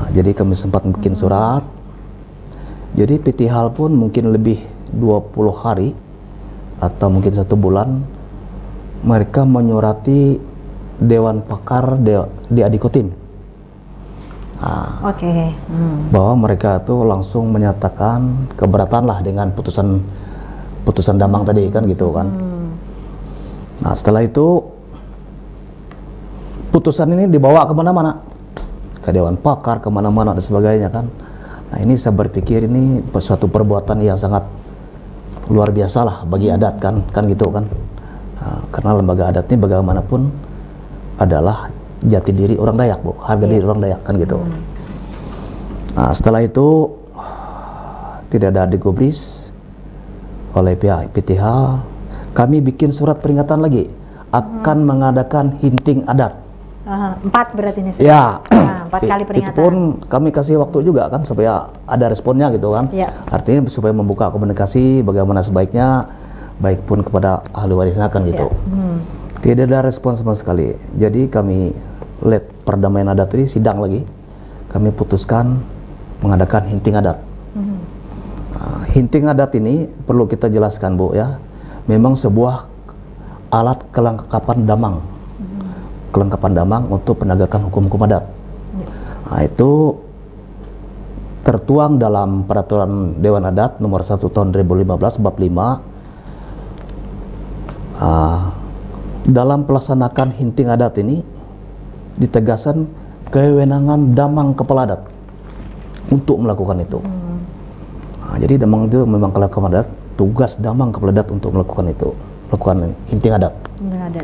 Jadi kami sempat bikin surat. Jadi PT HAL pun mungkin lebih 20 hari atau mungkin 1 bulan mereka menyurati Dewan Pakar Diadikotim. Bahwa mereka itu langsung menyatakan keberatan lah dengan putusan Damang tadi kan gitu kan. Nah, setelah itu putusan ini dibawa kemana-mana, ke Dewan Pakar, kemana-mana dan sebagainya kan. Nah, ini saya berpikir ini suatu perbuatan yang sangat luar biasa lah bagi adat kan gitu kan. Karena lembaga adat ini bagaimanapun adalah jati diri orang Dayak Bu, harga diri orang Dayak kan gitu. Nah, setelah itu tidak ada digubris oleh pihak PT HAL, kami bikin surat peringatan lagi akan mengadakan hinting adat. 4 berarti ini ya. 4 kali peringatan. Itu pun kami kasih waktu juga kan supaya ada responnya gitu kan. Artinya supaya membuka komunikasi bagaimana sebaiknya, baik pun kepada ahli warisnya kan gitu. Tidak ada respon sama sekali. Jadi kami lihat perdamaian adat ini sidang lagi. Kami putuskan mengadakan hinting adat. Hinting adat ini perlu kita jelaskan, Bu, ya. Memang sebuah alat kelengkapan damang. Kelengkapan damang untuk penegakan hukum-hukum adat. Nah, itu tertuang dalam Peraturan Dewan Adat nomor 1 tahun 2015 bab 5. Dalam pelaksanakan hinting adat ini ditegaskan kewenangan damang kepala adat untuk melakukan itu. Jadi damang itu memang kelengkapan adat, tugas damang kepala adat untuk melakukan itu, melakukan hinting adat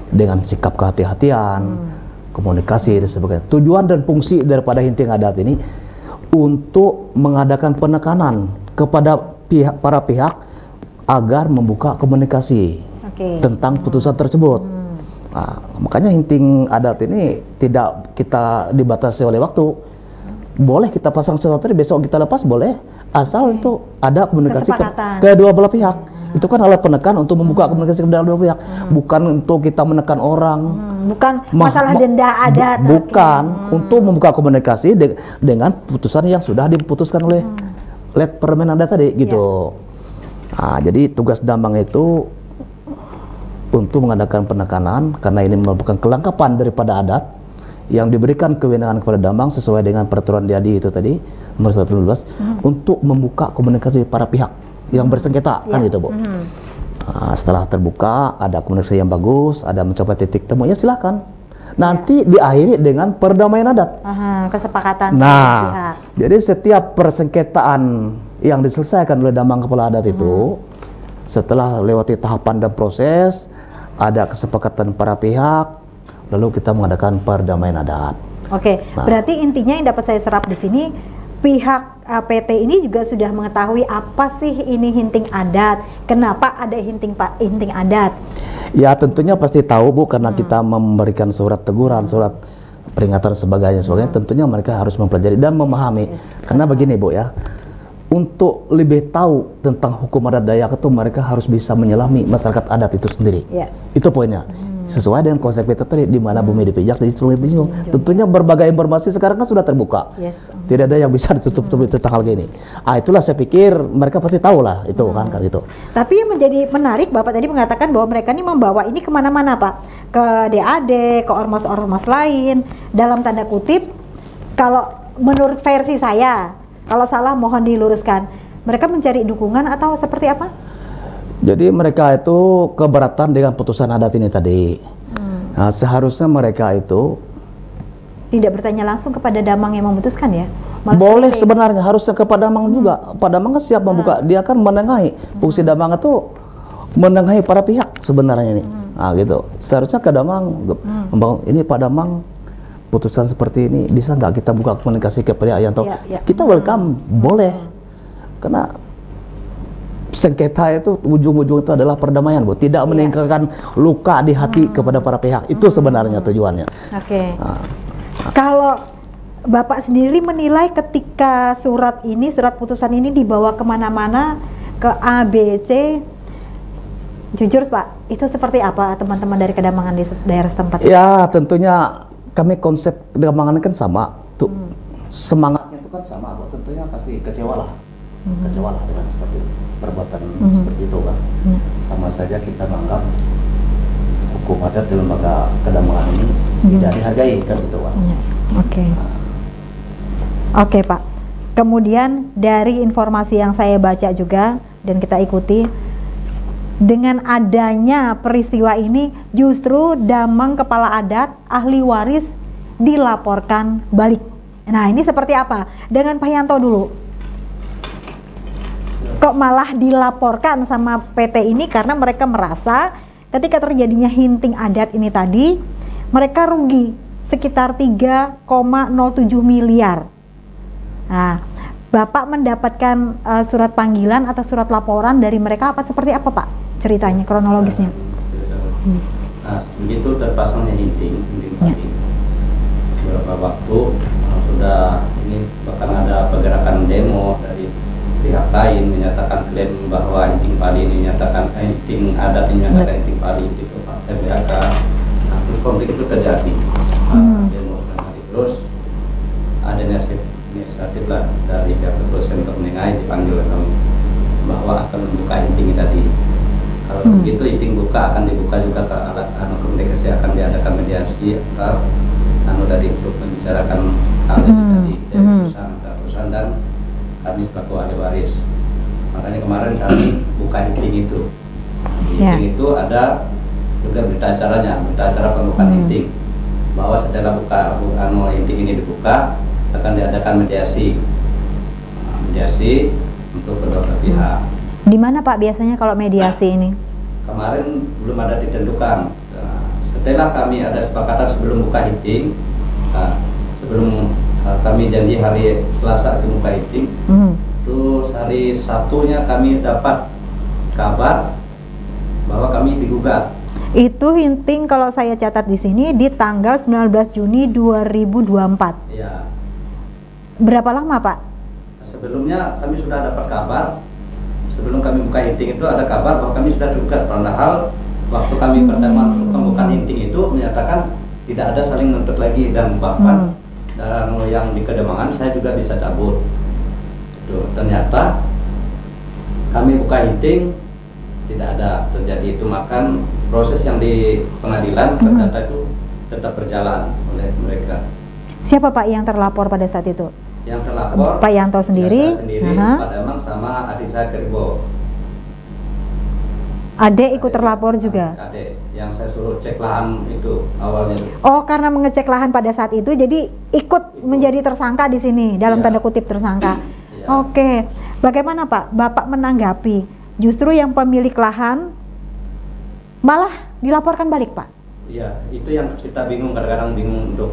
dengan sikap kehati-hatian, komunikasi dan sebagainya. Tujuan dan fungsi daripada hinting adat ini untuk mengadakan penekanan kepada para pihak agar membuka komunikasi tentang putusan tersebut. Nah, makanya hinting adat ini tidak kita dibatasi oleh waktu. Boleh kita pasang sesuatu, besok kita lepas boleh, asal itu ada komunikasi kedua belah pihak. Itu kan alat penekan untuk membuka komunikasi kedua belah pihak, bukan untuk kita menekan orang. Bukan masalah denda adat. Bukan untuk membuka komunikasi dengan putusan yang sudah diputuskan oleh Permen Adat tadi, gitu. Nah, jadi tugas damang itu untuk mengadakan penekanan, karena ini merupakan kelengkapan daripada adat yang diberikan kewenangan kepada damang sesuai dengan peraturan DADI itu tadi nomor 115 untuk membuka komunikasi para pihak yang bersengketa, kan gitu, Bu. Nah, setelah terbuka, ada komunikasi yang bagus, ada mencapai titik temu, ya silakan. Nanti diakhiri dengan perdamaian adat. Kesepakatan. Nah, jadi setiap persengketaan yang diselesaikan oleh damang kepala adat itu setelah lewati tahapan dan proses, ada kesepakatan para pihak, lalu kita mengadakan perdamaian adat. Berarti intinya yang dapat saya serap di sini, pihak PT ini juga sudah mengetahui apa sih ini hinting adat, kenapa ada hinting adat. Ya tentunya pasti tahu, Bu, karena kita memberikan surat teguran, surat peringatan sebagainya, tentunya mereka harus mempelajari dan memahami. Karena begini, Bu, ya. Untuk lebih tahu tentang hukum adat Dayak itu mereka harus bisa menyelami masyarakat adat itu sendiri. Itu poinnya. Sesuai dengan konsep kita tadi, di mana bumi dipijak, di seluruh dijunjung. Tentunya berbagai informasi sekarang kan sudah terbuka. Tidak ada yang bisa ditutup-tutup tentang hal gini. Itulah saya pikir mereka pasti tahu lah itu kan gitu. Tapi yang menjadi menarik, Bapak tadi mengatakan bahwa mereka ini membawa ini kemana-mana, Pak. Ke DAD, ke ormas-ormas lain. Dalam tanda kutip, kalau menurut versi saya, kalau salah mohon diluruskan. Mereka mencari dukungan atau seperti apa? Jadi mereka itu keberatan dengan putusan adat ini tadi. Nah, seharusnya mereka itu tidak bertanya langsung kepada damang yang memutuskan, ya? Boleh sebenarnya, harusnya kepada damang juga. Pak damang kan siap membuka, dia kan menengahi. Fungsi damang itu menengahi para pihak sebenarnya ini. Nah gitu. Seharusnya ke damang membangun ini, Pak damang putusan seperti ini, bisa nggak kita buka komunikasi ke pihak yang tahu? Kita welcome, boleh. Karena sengketa itu ujung-ujung itu adalah perdamaian, Bu. Tidak meninggalkan luka di hati kepada para pihak. Itu sebenarnya tujuannya. Kalau Bapak sendiri menilai ketika surat putusan ini dibawa kemana-mana, ke A, B, C, jujur Pak, itu seperti apa teman-teman dari kedamangan di daerah setempat? Ya tentunya kami konsep kedamangan kan sama, tuh semangatnya itu kan sama, Bu. Tentunya pasti kecewa lah dengan seperti perbuatan seperti itu kan. Sama saja kita menganggap hukum adat di lembaga kedamangan ini tidak dihargai kan gitu, Pak. Oke, Pak. Kemudian dari informasi yang saya baca juga dan kita ikuti, dengan adanya peristiwa ini justru damang kepala adat ahli waris dilaporkan balik. Nah, ini seperti apa? Dengan Pak Yanto dulu. Kok malah dilaporkan sama PT ini karena mereka merasa ketika terjadinya hinting adat ini tadi, mereka rugi sekitar 3,07 miliar. Nah, Bapak mendapatkan surat panggilan atau surat laporan dari mereka seperti apa, Pak? Ceritanya, kronologisnya. Nah, begitu terpasangnya hinting tadi, beberapa waktu sudah ini bahkan ada pergerakan demo dari pihak lain menyatakan klaim bahwa hinting pali ini menyatakan hinting adat ini menyatakan hinting pali itu Pak PBHK. Nah, terus konflik itu terjadi. Demo terus ada inisiatif lah dari pihak kepolisian untuk menengahi, dipanggil kami. bahwa akan membuka inting tadi. Kalau begitu inting buka akan dibuka juga ke alat komunikasi, akan diadakan mediasi atau tadi untuk membicarakan hal ini tadi dari perusahaan dan kami selaku ahli waris. Makanya kemarin kami buka inting itu. Di inting itu ada juga berita acaranya, berita acara pembukaan inting, bahwa setelah inting ini dibuka akan diadakan mediasi untuk kedua belah pihak. Di mana Pak biasanya kalau mediasi ini? Kemarin belum ada ditentukan. Setelah kami ada sepakatan sebelum buka inting, sebelum kami janji hari Selasa itu buka inting, terus hari Sabtunya kami dapat kabar bahwa kami digugat. Itu inting kalau saya catat di sini di tanggal 19 Juni 2024. Iya. Berapa lama Pak? Sebelumnya kami sudah dapat kabar. Sebelum kami buka inting itu ada kabar bahwa kami sudah digugat. Padahal waktu kami pertama pembukaan inting itu menyatakan tidak ada saling menuntut lagi, dan bahkan dan yang di Kedemangan saya juga bisa cabut. Tuh, ternyata kami buka inting tidak ada terjadi itu, makan proses yang di pengadilan ternyata itu tetap berjalan oleh mereka. Siapa Pak yang terlapor pada saat itu? Yang terlapor Pak Yanto sendiri, Pak Damang sama adik saya Keribo. Adek ikut terlapor juga? Adek, yang saya suruh cek lahan itu awalnya. Oh, karena mengecek lahan pada saat itu, jadi ikut menjadi tersangka di sini, dalam tanda kutip tersangka. Oke, bagaimana Pak Bapak menanggapi justru yang pemilik lahan malah dilaporkan balik Pak? Iya, itu yang kita bingung, kadang-kadang bingung untuk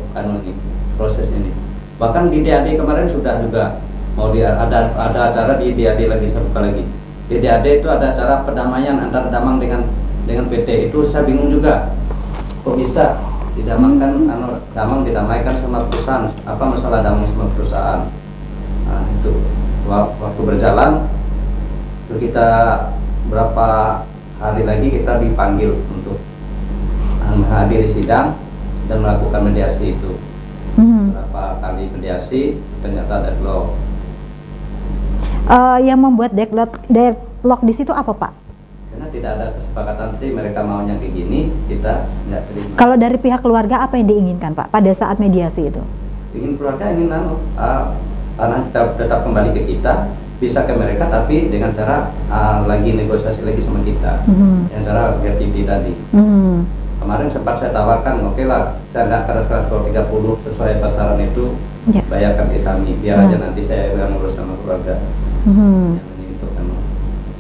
proses ini. Bahkan di DAD kemarin sudah juga mau ada acara di DAD lagi, saya buka lagi. Di DAD itu ada acara perdamaian antara Damang dengan PT. Itu saya bingung juga, kok bisa didamangkan, Damang didamaikan sama perusahaan, apa masalah Damang sama perusahaan. Nah itu waktu berjalan itu kita berapa hari lagi kita dipanggil untuk menghadiri sidang dan melakukan mediasi itu. Berapa kali mediasi ternyata deadlock. Yang membuat deadlock di situ apa Pak? Karena tidak ada kesepakatan, nanti mereka maunya kayak gini, kita tidak terima. Kalau dari pihak keluarga apa yang diinginkan Pak pada saat mediasi itu? Ingin keluarga ingin anak kita tetap kembali ke kita, bisa ke mereka, tapi dengan cara lagi negosiasi lagi sama kita, yang cara RTP tadi. Kemarin sempat saya tawarkan, oke lah, saya nggak keras-keras kalau 30 sesuai pasaran itu, bayarkan ke kami, biar aja nanti saya yang ngurus sama keluarga.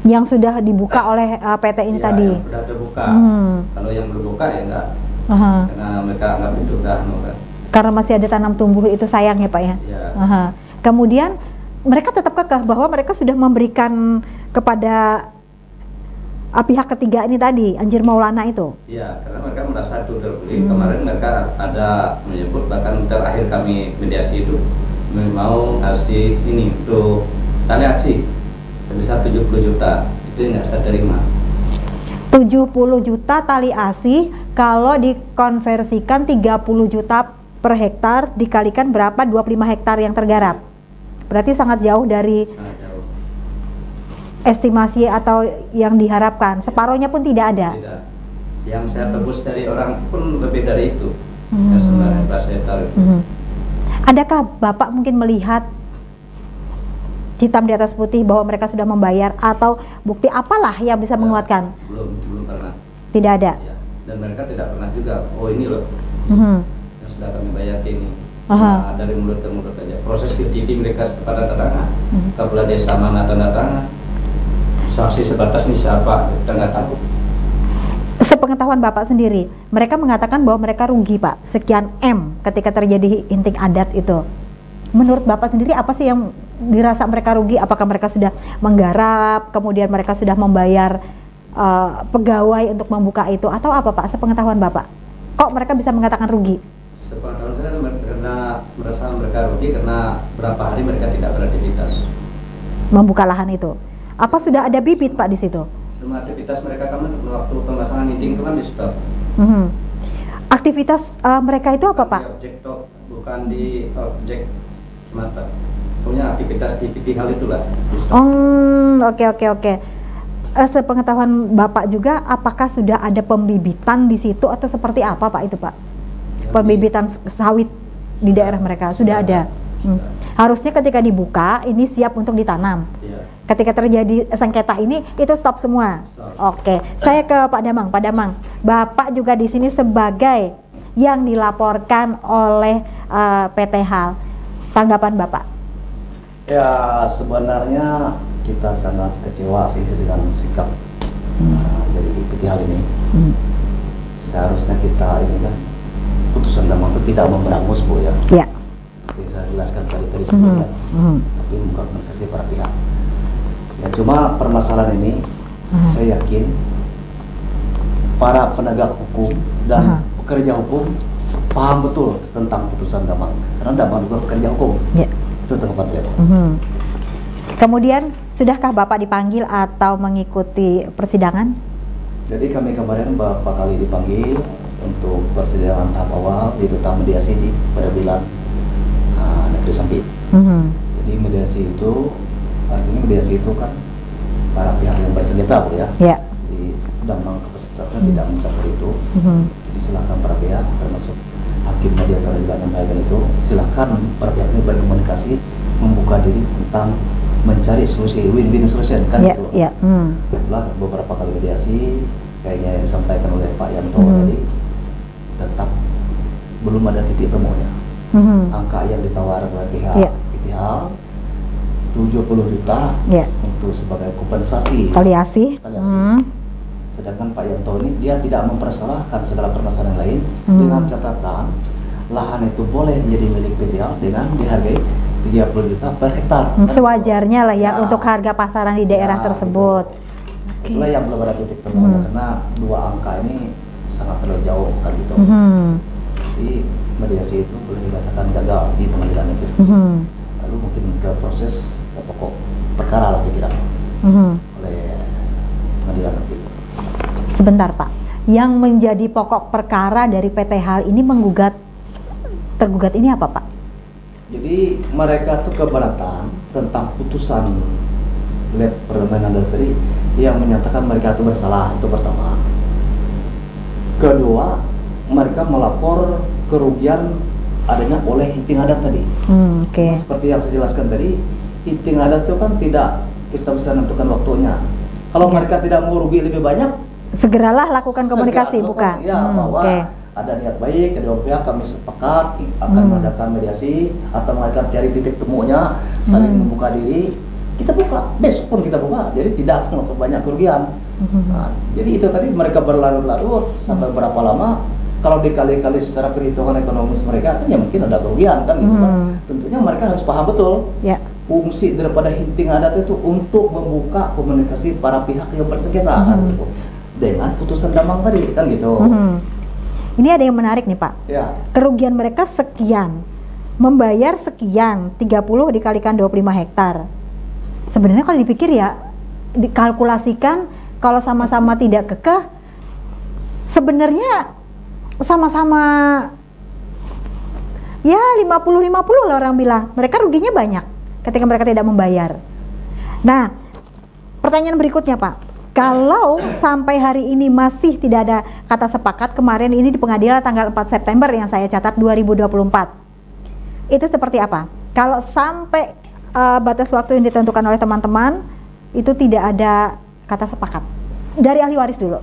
Yang sudah dibuka oleh PT ini tadi? Yang sudah terbuka. Kalau yang belum buka ya enggak, karena mereka anggap itu udah karena masih ada tanam tumbuh itu, sayang ya Pak ya? Kemudian mereka tetap kekeh bahwa mereka sudah memberikan kepada pihak ketiga ini tadi, Anjir Maulana itu. Iya, karena mereka merasa itu terbeli. Kemarin mereka ada menyebut, bahkan terakhir kami mediasi itu mau ngasih ini untuk tali asi sebesar 70 juta. Itu nggak saya terima. 70 juta tali asi kalau dikonversikan 30 juta per hektar dikalikan berapa? 25 hektar yang tergarap. Berarti sangat jauh dari estimasi atau yang diharapkan, separohnya pun tidak ada. Tidak. Yang saya tebus dari orang pun lebih dari itu. Ya, 19 hektar itu. Adakah Bapak mungkin melihat hitam di atas putih bahwa mereka sudah membayar, atau bukti apalah yang bisa menguatkan? Belum pernah. Tidak ada. Ya. Dan mereka tidak pernah juga. Oh ini loh, yang sudah kami bayar ini. Nah, dari mulut ke mulut aja. Proses QTD mereka kepada tetangga, kepala desa mana tanda tangan. Saksi sebatas ini siapa, kita nggak tahu. Sepengetahuan Bapak sendiri, mereka mengatakan bahwa mereka rugi Pak, sekian M ketika terjadi inting adat itu. Menurut Bapak sendiri apa sih yang dirasa mereka rugi? Apakah mereka sudah menggarap, kemudian mereka sudah membayar pegawai untuk membuka itu, atau apa Pak, sepengetahuan Bapak? Kok mereka bisa mengatakan rugi? Sepengetahuan saya karena merasa mereka rugi karena berapa hari mereka tidak beraktivitas membuka lahan itu. Apa sudah ada bibit Pak di situ? Semua aktivitas mereka kan waktu pemasangan inting itu kan di stop. Aktivitas mereka itu apa Pak? Di objek bukan di objek semata. punya aktivitas di hal itulah. Oke. Sepengetahuan Bapak juga, apakah sudah ada pembibitan di situ atau seperti apa Pak itu Pak? Pembibitan sawit di daerah mereka sudah ada. Harusnya ketika dibuka ini siap untuk ditanam. Ketika terjadi sengketa ini itu stop semua. Oke, saya ke Pak Damang. Pak Damang, Bapak juga di sini sebagai yang dilaporkan oleh PT HAL. Tanggapan Bapak? Ya sebenarnya kita sangat kecewa sih dengan sikap dari PT HAL ini. Seharusnya kita ini kan putusan Damang itu tidak memberangus Bu ya. Ya. Seperti saya jelaskan tadi sebelumnya. Tapi bukan kasih para pihak. Ya cuma permasalahan ini saya yakin para penegak hukum dan pekerja hukum paham betul tentang putusan Damang. Karena Damang juga pekerja hukum. Ya. Itu tanggapan saya. Kemudian, sudahkah Bapak dipanggil atau mengikuti persidangan? Jadi kami kemarin beberapa kali dipanggil untuk persidangan tahap awal, yaitu tahap mediasi di Pengadilan Negeri Sampit. Jadi mediasi itu, artinya mediasi itu kan para pihak yang bersengketa Bu ya. Jadi Damang kapasitasnya tidak mencapai itu. Jadi silakan para pihak, termasuk hakim mediator juga menyampaikan itu, silakan para pihak ini berkomunikasi, membuka diri tentang mencari solusi win-win solution kan itu. Itulah beberapa kali mediasi kayaknya yang disampaikan oleh Pak Yanto tadi, tetap belum ada titik temunya. Angka yang ditawarkan oleh pihak PT HAL 70 juta untuk sebagai kompensasi aliasi. Sedangkan Pak Yanto ini dia tidak mempersalahkan segala permasalahan lain dengan catatan lahan itu boleh menjadi milik PT HAL dengan dihargai 30 juta per hektar. Sewajarnya lah ya untuk harga pasaran di daerah tersebut. Gitu. Itulah yang belum ada titik temu karena dua angka ini sangat terlalu jauh kan gitu. Jadi mediasi itu boleh dikatakan gagal di Pengadilan Negeri Sampit. Lalu mungkin ke proses ke pokok perkara lah kira oleh Pengadilan Negeri. Sebentar Pak, yang menjadi pokok perkara dari PT HAL ini tergugat ini apa Pak? Jadi mereka tuh keberatan tentang putusan led permainan tadi yang menyatakan mereka itu bersalah, itu pertama. Kedua, mereka melapor kerugian adanya oleh inting adat tadi. Seperti yang saya jelaskan tadi, inting adat itu kan tidak kita bisa menentukan waktunya. Kalau mereka tidak mau rugi lebih banyak, segeralah lakukan komunikasi, bukan? Ya, bahwa ada niat baik, kedua pihak kami sepakat akan mengadakan mediasi atau mereka cari titik temunya, saling membuka diri, kita buka, besok pun kita buka, jadi tidak akan banyak kerugian. Nah, jadi itu tadi mereka berlarut-larut sampai berapa lama, kalau dikali-kali secara perhitungan ekonomis mereka kan ya mungkin ada kerugian kan gitu kan. Tentunya mereka harus paham betul fungsi daripada hinting adat itu untuk membuka komunikasi para pihak yang bersengketa kan gitu. Dengan putusan Damang tadi kan gitu. Ini ada yang menarik nih Pak. Kerugian mereka sekian, membayar sekian, 30 dikalikan 25 hektar. Sebenarnya kalau dipikir ya, dikalkulasikan kalau sama-sama tidak kekeh, sebenarnya sama-sama ya 50-50 lah orang bilang. Mereka ruginya banyak ketika mereka tidak membayar. Nah, pertanyaan berikutnya Pak. Kalau sampai hari ini masih tidak ada kata sepakat, kemarin ini di pengadilan tanggal 4 September yang saya catat 2024. Itu seperti apa? Kalau sampai batas waktu yang ditentukan oleh teman-teman itu tidak ada kata sepakat. Dari ahli waris dulu.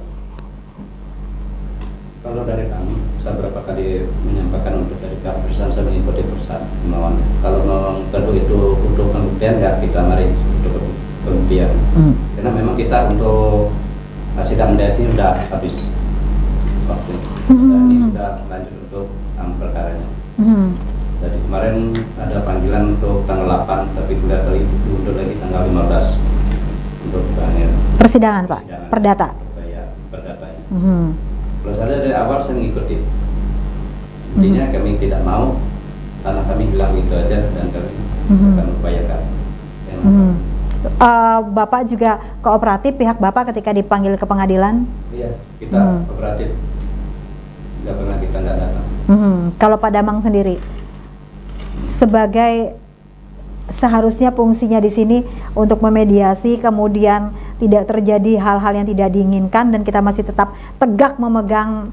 Kalau dari kami, saya berapa kali menyampaikan untuk dari pihak perusahaan, saya mengikuti perusahaan kemauan. Kalau memang perlu itu untuk pembuktian, ya kita mari untuk pembuktian. Karena memang kita untuk sidang mediasi sudah habis waktu, dan ini sudah lanjut untuk perkaranya. Jadi kemarin ada panggilan untuk tanggal 8, tapi sudah kali diundur lagi tanggal 15 untuk terakhir persidangan Pak, perdata. Ya, perdatanya. Kalau saya dari awal saya mengikuti. Intinya kami tidak mau, karena kami bilang itu aja dan kami akan upayakan. Bapak juga kooperatif, pihak Bapak ketika dipanggil ke pengadilan? Iya, kita kooperatif. Tidak pernah kita tidak datang. Kalau Pak Damang sendiri, sebagai seharusnya fungsinya di sini untuk memediasi, kemudian tidak terjadi hal-hal yang tidak diinginkan dan kita masih tetap tegak memegang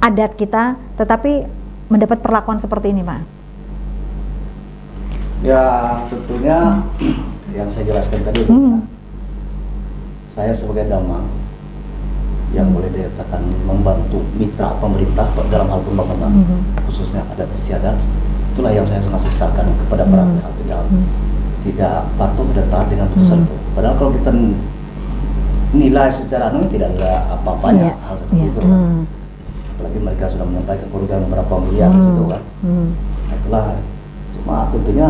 adat kita, tetapi mendapat perlakuan seperti ini, Pak. Ya tentunya yang saya jelaskan tadi, saya sebagai damang yang boleh dikatakan membantu mitra pemerintah dalam hal pembangunan, khususnya adat istiadat, itulah yang saya sangat sesalkan kepada para pihak yang tidak patuh dan taat dengan putusan itu. Padahal kalau kita nilai secara tidak ada apa-apanya hal seperti itu kan. Apalagi mereka sudah menyampaikan kerugian berapa miliar di situ kan. Nah, itulah, cuma tentunya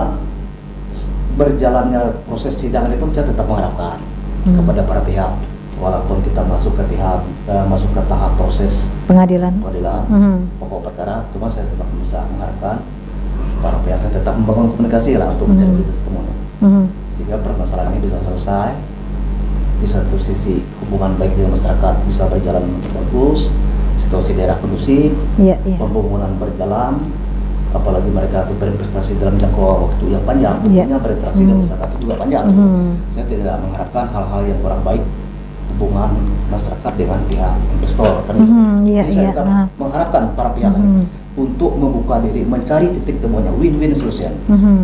berjalannya proses sidang itu saya tetap mengharapkan kepada para pihak, walaupun kita masuk ke tahap proses pengadilan pokok perkara, cuma saya tetap bisa mengharapkan para pihak tetap membangun komunikasi lah untuk mencari titik temu, sehingga permasalahan ini bisa selesai. Di satu sisi hubungan baik dengan masyarakat bisa berjalan bagus, situasi daerah kondusif, pembangunan berjalan, apalagi mereka itu berinvestasi dalam jangka waktu yang panjang, tentunya berinteraksi dengan masyarakat itu juga panjang. Saya tidak mengharapkan hal-hal yang kurang baik hubungan masyarakat dengan pihak investor kan itu. Jadi saya tetap mengharapkan para pihak untuk membuka diri, mencari titik temunya, win-win solution.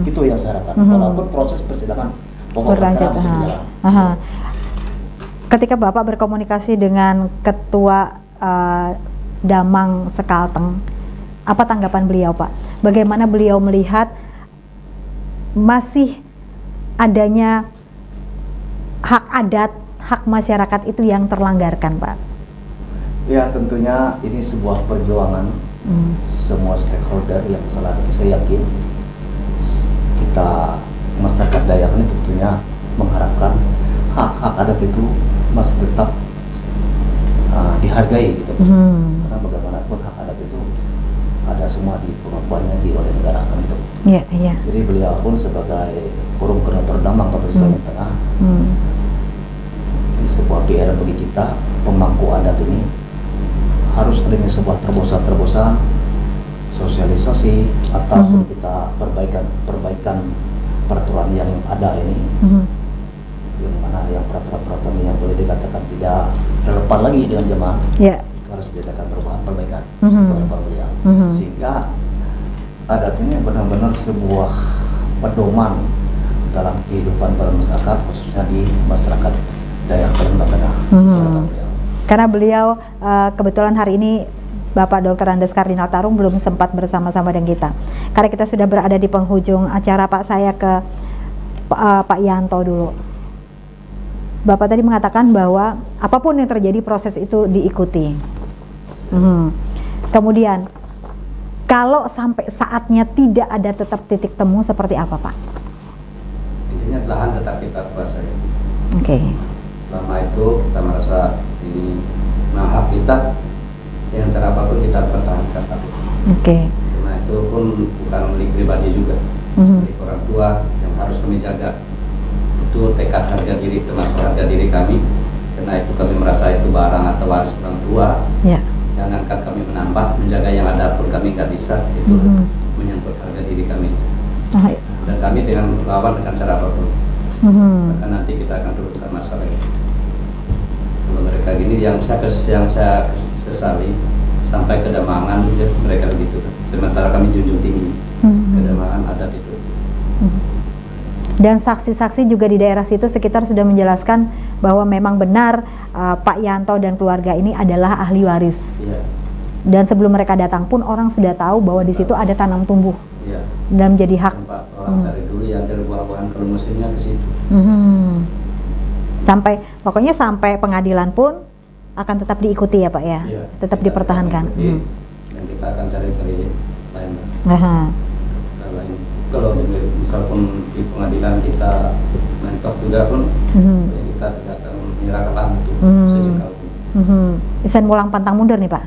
Itu yang saya harapkan. Walaupun proses persidangan pokok perkara masih berjalan. Ketika Bapak berkomunikasi dengan Ketua Damang Sekalteng, apa tanggapan beliau, Pak? Bagaimana beliau melihat masih adanya hak adat, hak masyarakat itu yang terlanggarkan, Pak? Ya tentunya ini sebuah perjuangan semua stakeholder yang saya yakin kita masyarakat Dayak ini tentunya mengharapkan hak-hak adat itu masih tetap dihargai gitu. Karena bagaimanapun hak adat itu ada semua di pengakuannya oleh negara kan itu. Jadi beliau pun sebagai forum koordinator Damang Provinsi Kalimantan Tengah, ini sebuah PR bagi kita pemangku adat ini harus adanya sebuah terobosan sosialisasi ataupun kita perbaikan peraturan yang ada ini, yang mana yang peraturan yang boleh dikatakan tidak relevan lagi dengan jemaah, itu harus diadakan perbaikan. Itu harapan beliau, sehingga adat ini benar-benar sebuah pedoman dalam kehidupan bermasyarakat, khususnya di masyarakat Dayak Kalimantan Tengah. Itu harapan beliau. Karena beliau kebetulan hari ini Bapak Dr. Andes Kardinal Tarung belum sempat bersama-sama dengan kita. Karena kita sudah berada di penghujung acara, Pak, saya ke Pak Yanto dulu. Bapak tadi mengatakan bahwa apapun yang terjadi proses itu diikuti. Kemudian kalau sampai saatnya tidak ada tetap titik temu seperti apa, Pak? Intinya lahan tetap kita kuasai. Selama itu kita merasa ini hak kita dengan cara apapun kita pertahankan. Karena itu pun bukan milik pribadi juga, milik orang tua yang harus kami jaga. Itu tekad harga diri, termasuk harga diri kami. Karena itu kami merasa itu barang atau waris orang tua. Jangankan kami menambah, menjaga yang ada pun kami nggak bisa. Itu menyangkut harga diri kami. Dan kami dengan lawan dengan cara apapun. Maka nanti kita akan teruskan masalah itu. Kalau mereka gini, yang saya sesali sampai kedamangan mereka begitu. Sementara kami junjung tinggi kedamangan adat itu. Dan saksi-saksi juga di daerah situ sekitar sudah menjelaskan bahwa memang benar Pak Yanto dan keluarga ini adalah ahli waris. Dan sebelum mereka datang pun orang sudah tahu bahwa di situ ada tanam tumbuh. Dan menjadi hak. Orang cari dulu yang cari buah-buahan kalau musimnya ke situ. Pokoknya sampai pengadilan pun akan tetap diikuti ya, Pak ya, tetap dipertahankan. Dan kita akan cari-cari lain. Kalau misalkan di pengadilan kita mentok juga pun, kita tidak akan menyerahkan itu sejengkal pun. Isen mulang pantang mundur nih, Pak.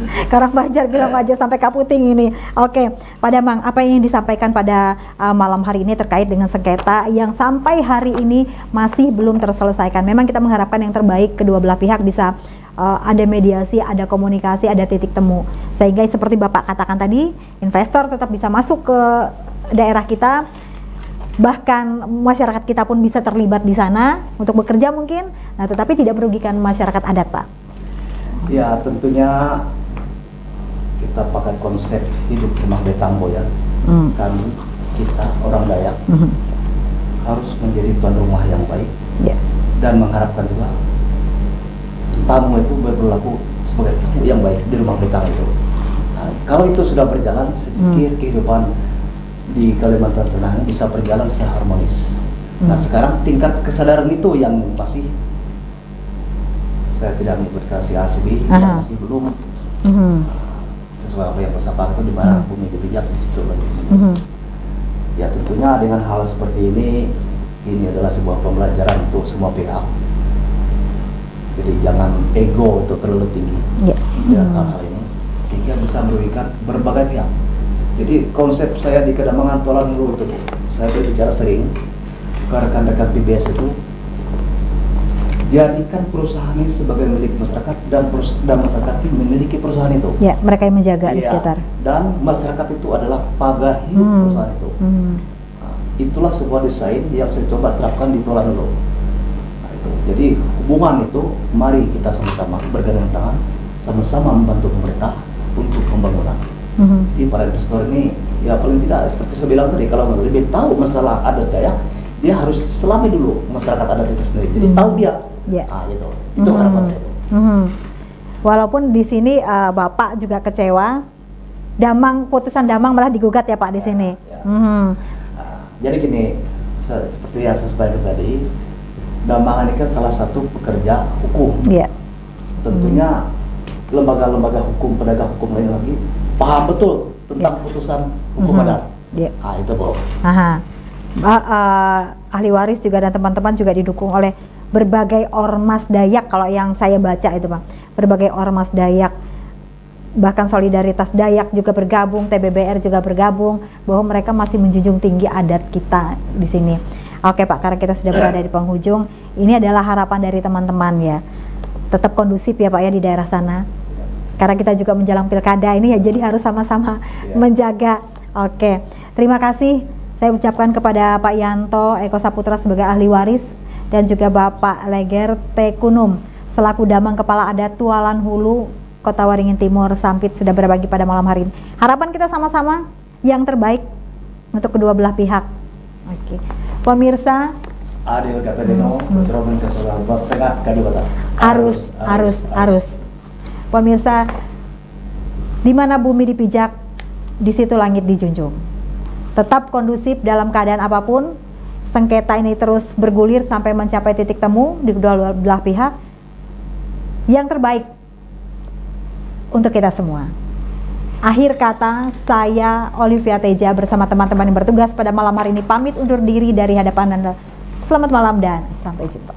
Karangbajar bilang aja sampai kaputing ini. Pak Damang, apa yang disampaikan pada malam hari ini terkait dengan sengketa yang sampai hari ini masih belum terselesaikan? Memang kita mengharapkan yang terbaik, kedua belah pihak bisa ada mediasi, ada komunikasi, ada titik temu, sehingga seperti Bapak katakan tadi, investor tetap bisa masuk ke daerah kita, bahkan masyarakat kita pun bisa terlibat di sana untuk bekerja mungkin, nah tetapi tidak merugikan masyarakat adat, Pak. Ya, tentunya kita pakai konsep hidup rumah betangbo ya. Kami, kita orang Dayak harus menjadi tuan rumah yang baik dan mengharapkan juga tamu itu berlaku sebagai tamu yang baik di rumah betang itu. Nah, kalau itu sudah berjalan, saya pikir kehidupan di Kalimantan Tengah ini bisa berjalan secara harmonis. Nah, sekarang tingkat kesadaran itu yang masih, saya tidak berkasih asli, yang masih belum sesuai apa yang bersama itu, di mana bumi dipijak di situ lagi. Ya, tentunya dengan hal seperti ini adalah sebuah pembelajaran untuk semua pihak. Jadi jangan ego itu terlalu tinggi dengan hal-hal ini, sehingga bisa merugikan berbagai pihak. Jadi konsep saya di Kedamangan Tolan dulu itu, saya berbicara sering ke rekan-rekan PBS itu, jadikan perusahaan ini sebagai milik masyarakat dan masyarakat ini memiliki perusahaan itu. Ya, mereka yang menjaga di sekitar. Dan masyarakat itu adalah pagar hidup perusahaan itu. Nah, itulah sebuah desain yang saya coba terapkan di Tolan dulu. Nah, itu. Jadi hubungan itu, mari kita sama-sama bergandeng tangan, sama-sama membantu pemerintah untuk pembangunan. Jadi para investor ini, ya paling tidak seperti saya bilang tadi, kalau lebih tahu masalah adat Dayak, dia harus selami dulu masyarakat adat itu sendiri. Jadi tahu dia. Nah, itu harapan saya. Walaupun di sini Bapak juga kecewa, putusan Damang malah digugat ya Pak di sini. Jadi gini, seperti yang saya sampaikan tadi, Damang ini kan salah satu pekerja hukum. Tentunya lembaga-lembaga hukum, penegak hukum lain lagi paham betul tentang putusan hukum adat. Nah, itu Bu. Ahli waris juga dan teman-teman juga didukung oleh berbagai ormas Dayak, kalau yang saya baca itu Bang, berbagai ormas Dayak, bahkan Solidaritas Dayak juga bergabung, TBBR juga bergabung, bahwa mereka masih menjunjung tinggi adat kita di sini. Oke Pak, karena kita sudah berada di penghujung, ini adalah harapan dari teman-teman ya, tetap kondusif ya Pak ya di daerah sana, karena kita juga menjelang pilkada ini ya, jadi harus sama-sama menjaga. Oke, terima kasih saya ucapkan kepada Pak Yanto Eko Saputra sebagai ahli waris, dan juga Bapak Leger T. Kunum selaku Damang Kepala Adat Tualan Hulu Kota Waringin Timur Sampit sudah berbagi pada malam hari ini. Harapan kita sama-sama yang terbaik untuk kedua belah pihak. Oke, pemirsa, adil kata Deno, mencerahkan kesalahan sengat kadibata. Arus. Pemirsa, di mana bumi dipijak, di situ langit dijunjung. Tetap kondusif dalam keadaan apapun. Sengketa ini terus bergulir sampai mencapai titik temu di kedua belah pihak. Yang terbaik untuk kita semua. Akhir kata, saya Olivia Teja bersama teman-teman yang bertugas pada malam hari ini pamit undur diri dari hadapan Anda. Selamat malam dan sampai jumpa.